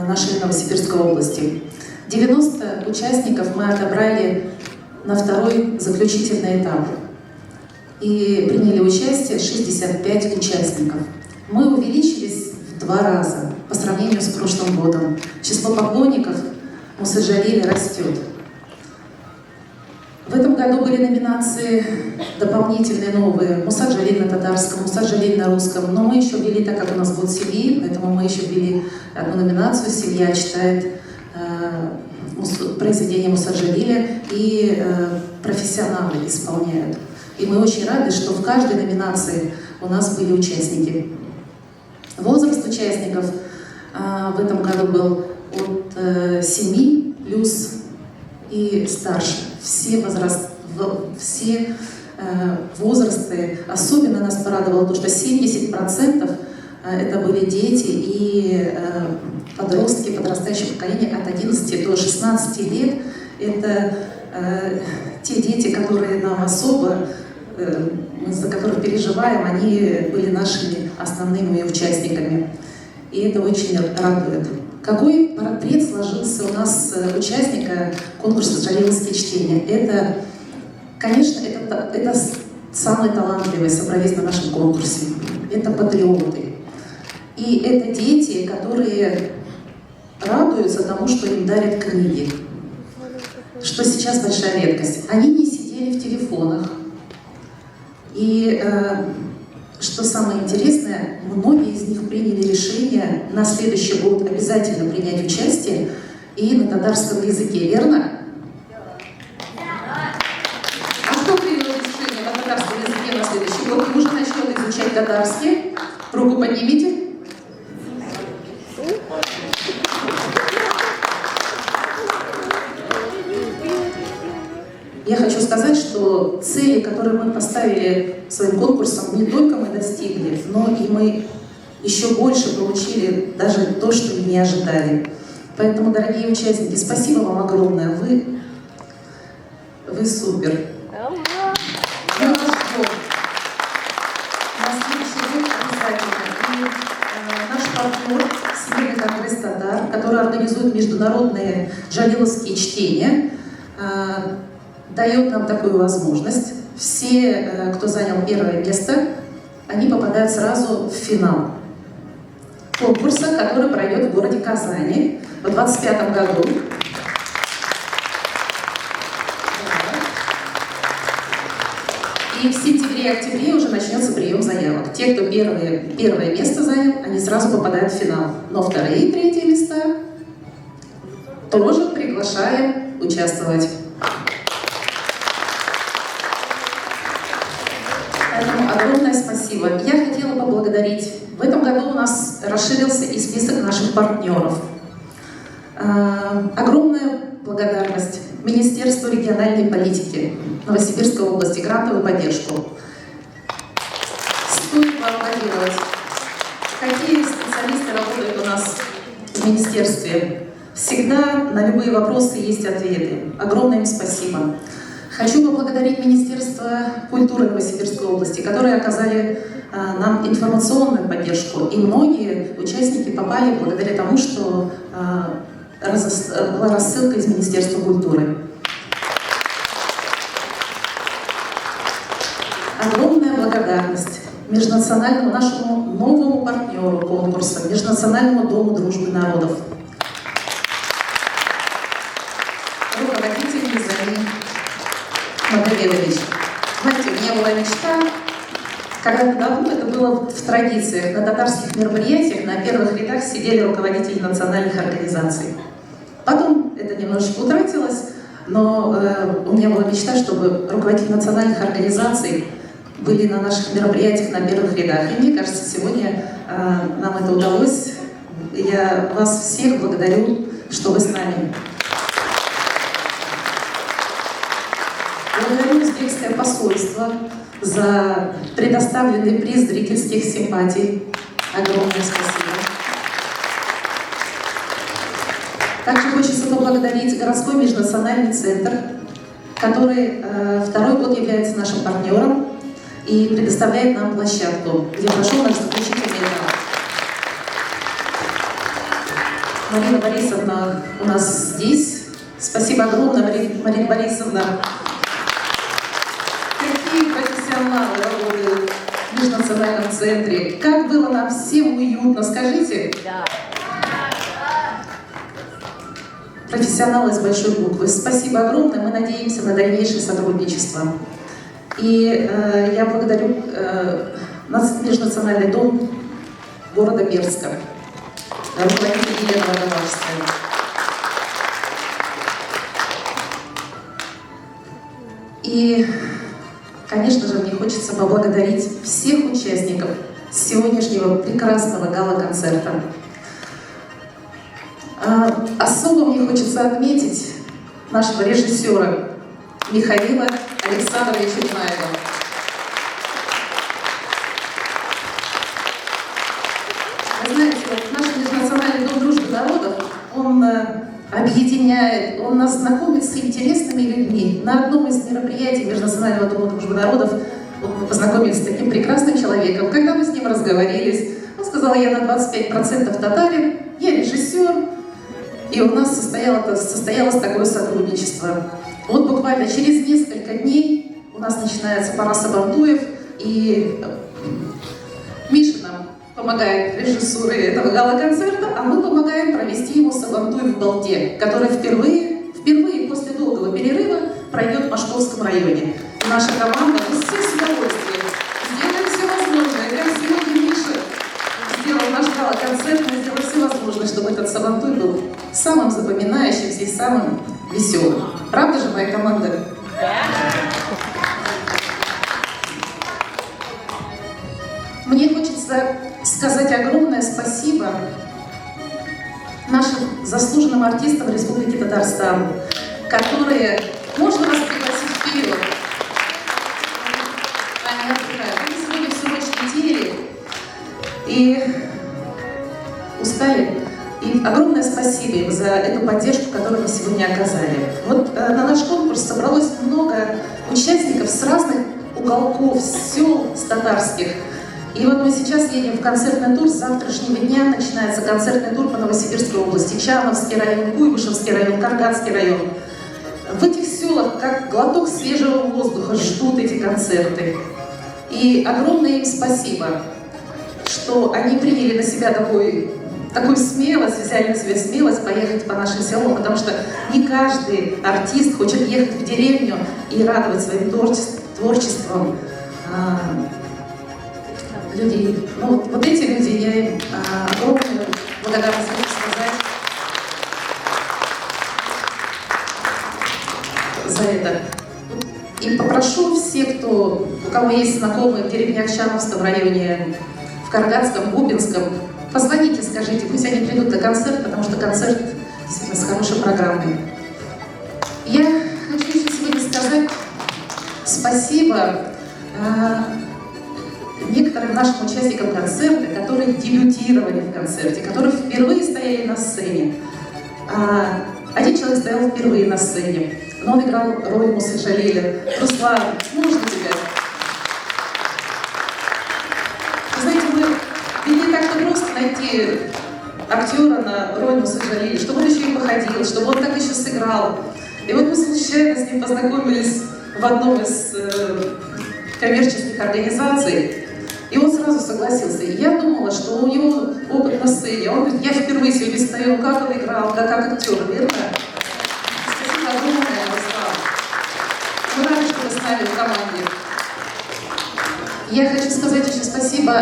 нашей Новосибирской области. 90 участников мы отобрали на второй заключительный этап. И приняли участие 65 участников. Мы увеличились в 2 раза по сравнению с прошлым годом. Число поклонников Мусы Джалили растет. В этом году были номинации дополнительные, новые. Муса Джалиль на татарском, Муса Джалиль на русском. Но мы еще ввели, так как у нас год семьи, поэтому мы еще ввели одну номинацию. Семья читает произведения Муса Джалиля, и профессионалы исполняют. И мы очень рады, что в каждой номинации у нас были участники. Возраст участников в этом году был от 7 плюс и старше. Все возрасты. Особенно нас порадовало то, что 70% это были дети и подростки, подрастающее поколение от 11 до 16 лет. Это те дети, которые нам особо, мы за которых переживаем, они были нашими основными участниками. И это очень радует. Какой портрет сложился у нас участника конкурса «Джалиловские чтения»? Это, конечно, это самые талантливые собрались на нашем конкурсе. Это патриоты. И это дети, которые радуются тому, что им дарят книги. Что сейчас большая редкость. Они не сидели в телефонах. И что самое интересное, многие из них приняли решение на следующий год обязательно принять участие и на татарском языке, верно? А кто принял решение на татарском языке на следующий год? Уже начнет изучать татарский? Руку поднимите. Я хочу сказать, что цели, которые мы поставили своим конкурсом, не только мы достигли, но и мы еще больше получили даже то, что и не ожидали. Поэтому, дорогие участники, спасибо вам огромное. Вы супер. Мы вас ждем. На следующий год обязательно. И наш партнер Всемирный конгресс татар, который организует международные джалиловские чтения, дает нам такую возможность. Все, кто занял первое место, они попадают сразу в финал конкурса, который пройдет в городе Казани в 2025 году. И в сентябре-октябре уже начнется прием заявок. Те, кто первое место занял, они сразу попадают в финал. Но вторые и третьи места тоже приглашаем участвовать. Поэтому огромное спасибо. Я хотела поблагодарить. В этом году у нас расширился и список наших партнеров. Огромная благодарность Министерству региональной политики Новосибирской области, грантовую поддержку. Стоит поаплодировать. Какие специалисты работают у нас в министерстве? Всегда на любые вопросы есть ответы. Огромное им спасибо. Хочу поблагодарить Министерство культуры Новосибирской области, которые оказали нам информационную поддержку. И многие участники попали благодаря тому, что была рассылка из Министерства культуры. Огромная благодарность межнациональному нашему новому партнеру конкурса, Межнациональному дому дружбы народов. Руководитель Низами Магомедович. Знаете, у меня была мечта, когда-то давно это было в традициях, на татарских мероприятиях на первых рядах сидели руководители национальных организаций. Потом это немножечко утратилось, но у меня была мечта, чтобы руководители национальных организаций были на наших мероприятиях на первых рядах. И мне кажется, сегодня нам это удалось. Я вас всех благодарю, что вы с нами. Благодарю узбекское посольство за предоставленный приз зрительских симпатий. Огромное спасибо. Также хочется поблагодарить городской межнациональный центр, который второй год является нашим партнером и предоставляет нам площадку, где прошел наш заключительный этап. Марина Борисовна у нас здесь. Спасибо огромное, Марина Борисовна. Какие профессионалы работают в межнациональном центре. Как было нам всем уютно, скажите? Да. Профессионалы с большой буквы. Спасибо огромное. Мы надеемся на дальнейшее сотрудничество. И я благодарю Межнациональный дом города Бердска, руководитель Елена Водолажская. И, конечно же, мне хочется поблагодарить всех участников сегодняшнего прекрасного гала-концерта. Особо мне хочется отметить нашего режиссера Михаила Александровича Дунаева. Вы знаете, наш Межнациональный дом дружбы народов, он объединяет, он нас знакомит с интересными людьми. На одном из мероприятий Межнационального дома дружбы народов мы познакомились с таким прекрасным человеком. Когда мы с ним разговорились, он сказал: я на 25% татарин, я режиссер. И у нас состоялось такое сотрудничество. Вот буквально через несколько дней у нас начинается Парас Сабантуев, и Миша нам помогает режиссуре этого гала-концерта, а мы помогаем провести его Сабантуев в Балте, который впервые после долгого перерыва пройдет в Машковском районе. И наша команда, мы все с удовольствием сделали все возможное. Как сегодня Миша сделал наш гала-концерт, мы сделали все возможное, чтобы этот Сабантуй был самым запоминающимся и самым веселым. Правда же, моя команда? Да. Мне хочется сказать огромное спасибо нашим заслуженным артистам Республики Татарстан, которые... Можно вас пригласить вперед? Они отдыхают. Они сегодня всю ночь летели и устали. И огромное спасибо им за эту поддержку, которую вы сегодня оказали. Вот на наш конкурс собралось много участников с разных уголков, сел с татарских. И вот мы сейчас едем в концертный тур. С завтрашнего дня начинается концертный тур по Новосибирской области. Чановский район, Куйбышевский район, Каргатский район. В этих селах, как глоток свежего воздуха, ждут эти концерты. И огромное им спасибо, что они приняли на себя такую смелость, взяли на себя смелость поехать по нашим селам, потому что не каждый артист хочет ехать в деревню и радовать своим творчеством людей. Ну, вот эти люди, я им огромную благодарность хочу сказать за это. И попрошу всех, у кого есть знакомые в деревнях Чановском районе, в Каргатском, Губинском, позвоните, скажите, пусть они придут на концерт, потому что концерт действительно с хорошей программой. Я хочу еще сегодня сказать спасибо некоторым нашим участникам концерта, которые дебютировали в концерте, которые впервые стояли на сцене. Один человек стоял впервые на сцене, но он играл роль Мусы Джалиля. Руслан, можно тебя? Вы знаете, ведь не так-то просто найти актера на роль Мусы Джалиля, чтобы он еще и походил, чтобы он так еще сыграл. И вот мы случайно с ним познакомились в одном из коммерческих организаций, и он сразу согласился. И я думала, что у него опыт на сцене. Он говорит, я впервые сегодня стою, как он играл, как актер, верно? Спасибо огромное, Руслан. Мы рады, что вы с нами в команде. Я хочу сказать еще спасибо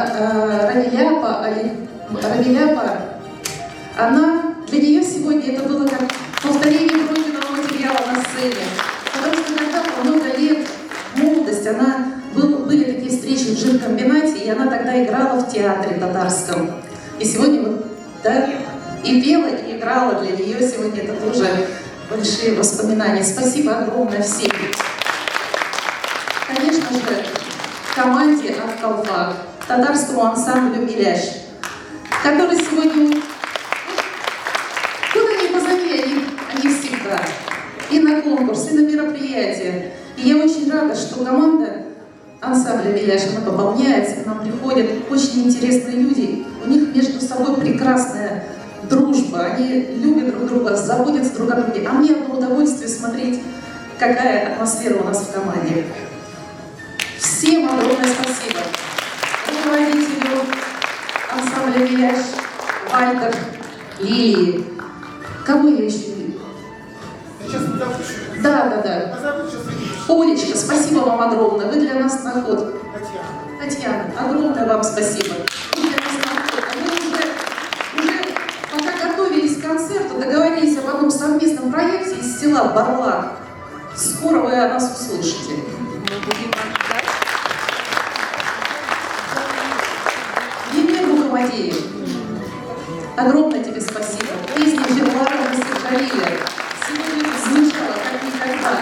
Равиляпа. Она, для нее сегодня это было как повторение пройденного материала на сцене. Потому что когда много лет, молодость, были такие встречи в жиркомбинате, и она тогда играла в театре татарском. И сегодня вот, да, и пела, и играла. Для нее сегодня это тоже большие воспоминания. Спасибо огромное всем. Конечно же, команде от Калфак, татарскому ансамблю «Миляш», который сегодня, куда ни позови, они всегда. И на конкурс, и на мероприятия. И я очень рада, что команда ансамбля «Миляш», она пополняется, к нам приходят очень интересные люди. У них между собой прекрасная дружба, они любят друг друга, заботятся друг о друге. А мне одно удовольствие смотреть, какая атмосфера у нас в команде. Всем огромное спасибо. Руководителю ансамбля «Миляш», Вальтер, Лилии. Кого я еще люблю? Да. Олечка, спасибо вам огромное. Вы для нас наход. Татьяна, огромное вам спасибо. Вы для нас наход. Мы уже пока готовились к концерту, договорились об одном совместном проекте из села Барлак. Скоро вы о нас услышите. Емель Мухаммадеев, огромное тебе спасибо. Песня Джалара Мусы-Джалиля сегодня звучала как никогда.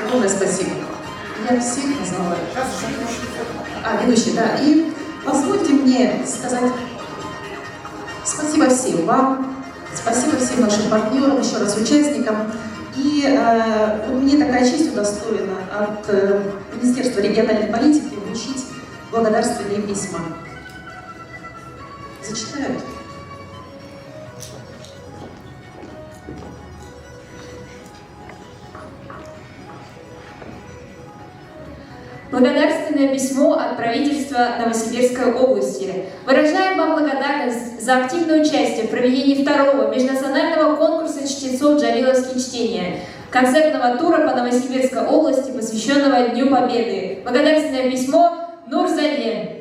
Огромное спасибо. Я всех назвала. Ведущий, да. И позвольте мне сказать спасибо всем вам, спасибо всем нашим партнерам, еще раз участникам. И мне такая честь удостоена от Министерства региональной политики вручить благодарственные письма. Зачитают? Благодарственное письмо от правительства Новосибирской области. Выражаем вам благодарность за активное участие в проведении второго межнационального конкурса чтецов «Джалиловские чтения», концертного тура по Новосибирской области, посвященного Дню Победы. Благодарственное письмо Нурзале.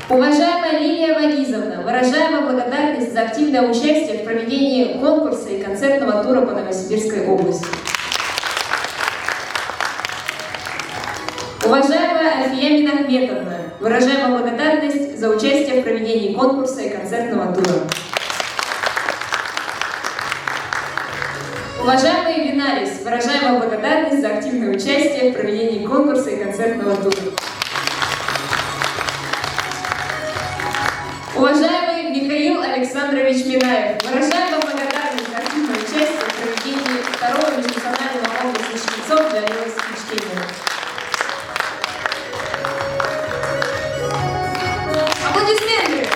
Уважаемая Лилия Вагизовна, выражаем вам благодарность за активное участие в проведении конкурса и концертного тура по Новосибирской области. Уважаемая Альфия Минахметовна, выражаем вам благодарность за участие в проведении конкурса и концертного тура. Уважаемый Винарис, выражаем вам благодарность за активное участие в проведении конкурса и концертного тура. Уважаемый Михаил Александрович Минаев, выражаем вам благодарность за активное участие в проведении второго межнационального конкурса чтецов «Джалиловские чтения». Аплодисменты!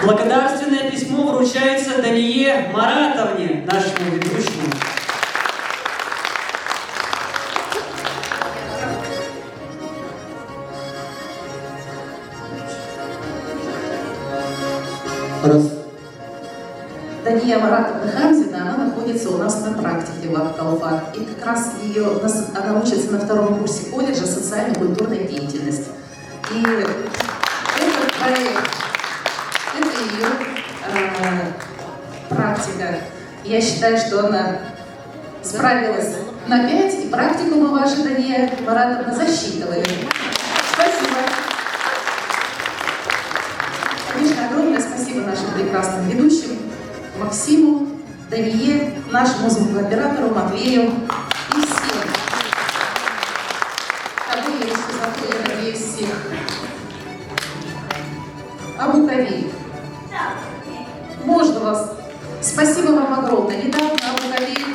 Благодарственное письмо вручается Далие Маратовне, нашему ведущему. Дания Маратовна Хамзина, она находится у нас на практике в Акталфак. И как раз она учится на втором курсе колледжа социально-культурной деятельности. И этот проект, это ее практика. Я считаю, что она справилась на 5, и практику мы ваши, Дания Маратовна, засчитываем. Спасибо. Конечно, огромное спасибо нашим прекрасным ведущим, Максиму, Дание, нашему звукооператору Матвею и всем. Я надеюсь, всех. Абу-Кабир. Можно вас? Спасибо вам огромное. Недавно Абу-Кабир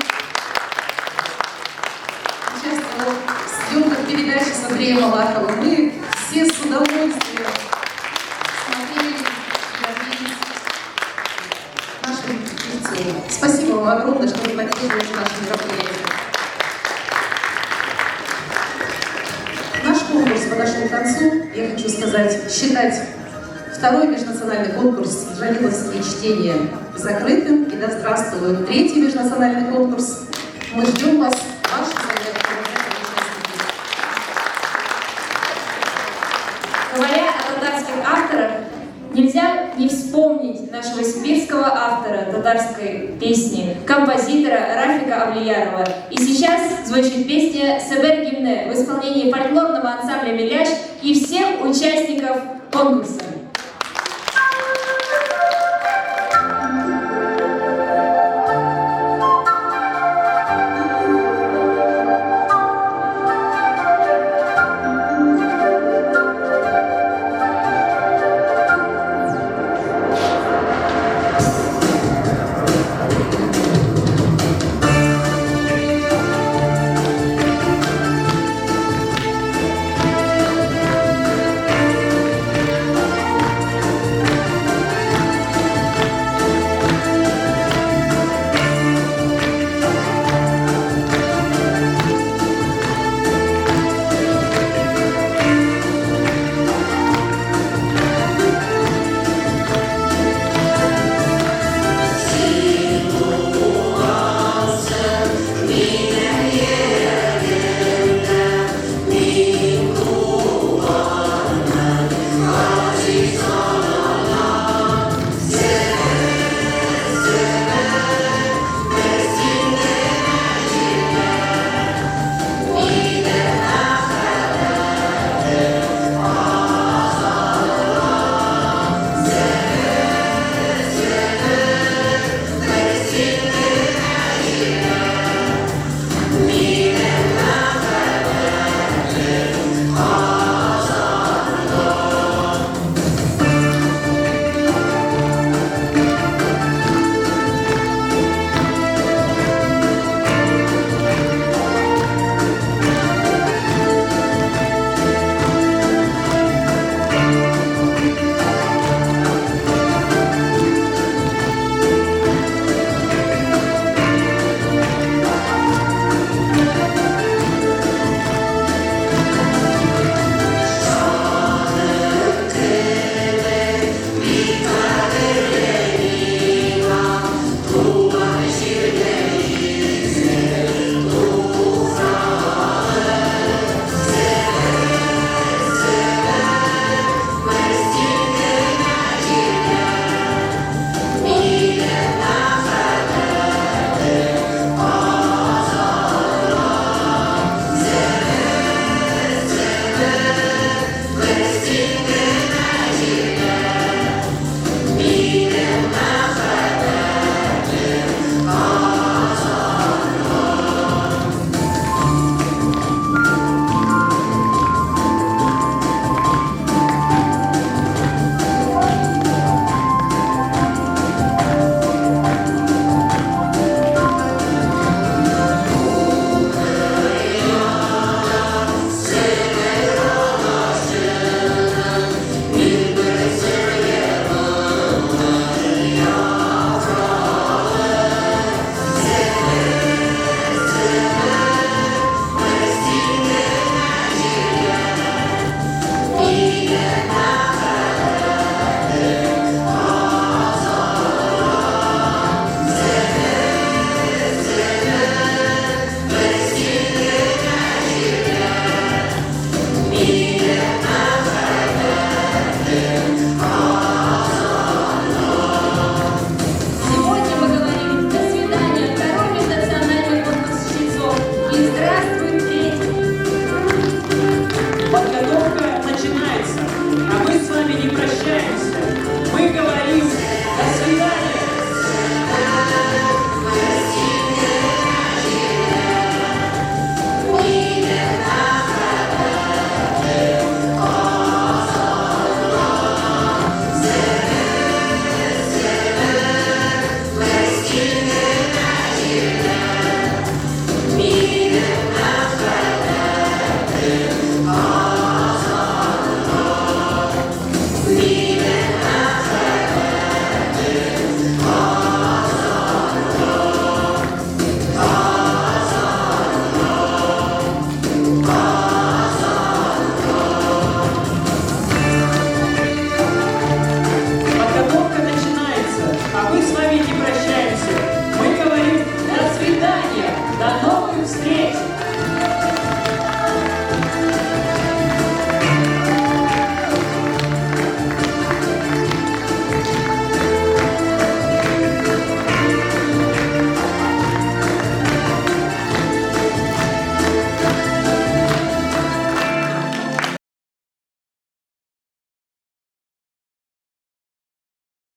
участвовал в съемках передачи с Андреем Малаховым. Мы все с удовольствием смотрели нашим детей. Спасибо вам огромное, что вы поддерживаете наши мероприятия. Наш конкурс подошел к концу. Я хочу сказать, считать второй межнациональный конкурс «Джалиловские чтения» закрытым. И да здравствует третий межнациональный конкурс. Мы ждем вас, ваши заявки. Говоря о татарских авторах, нельзя не вспомнить нашего сибирского автора татарской песни, композитора Рафика Авлиярова. И сейчас звучит песня «Себер гимне» в исполнении фольклорного ансамбля «Миляш» и всех участников конкурса.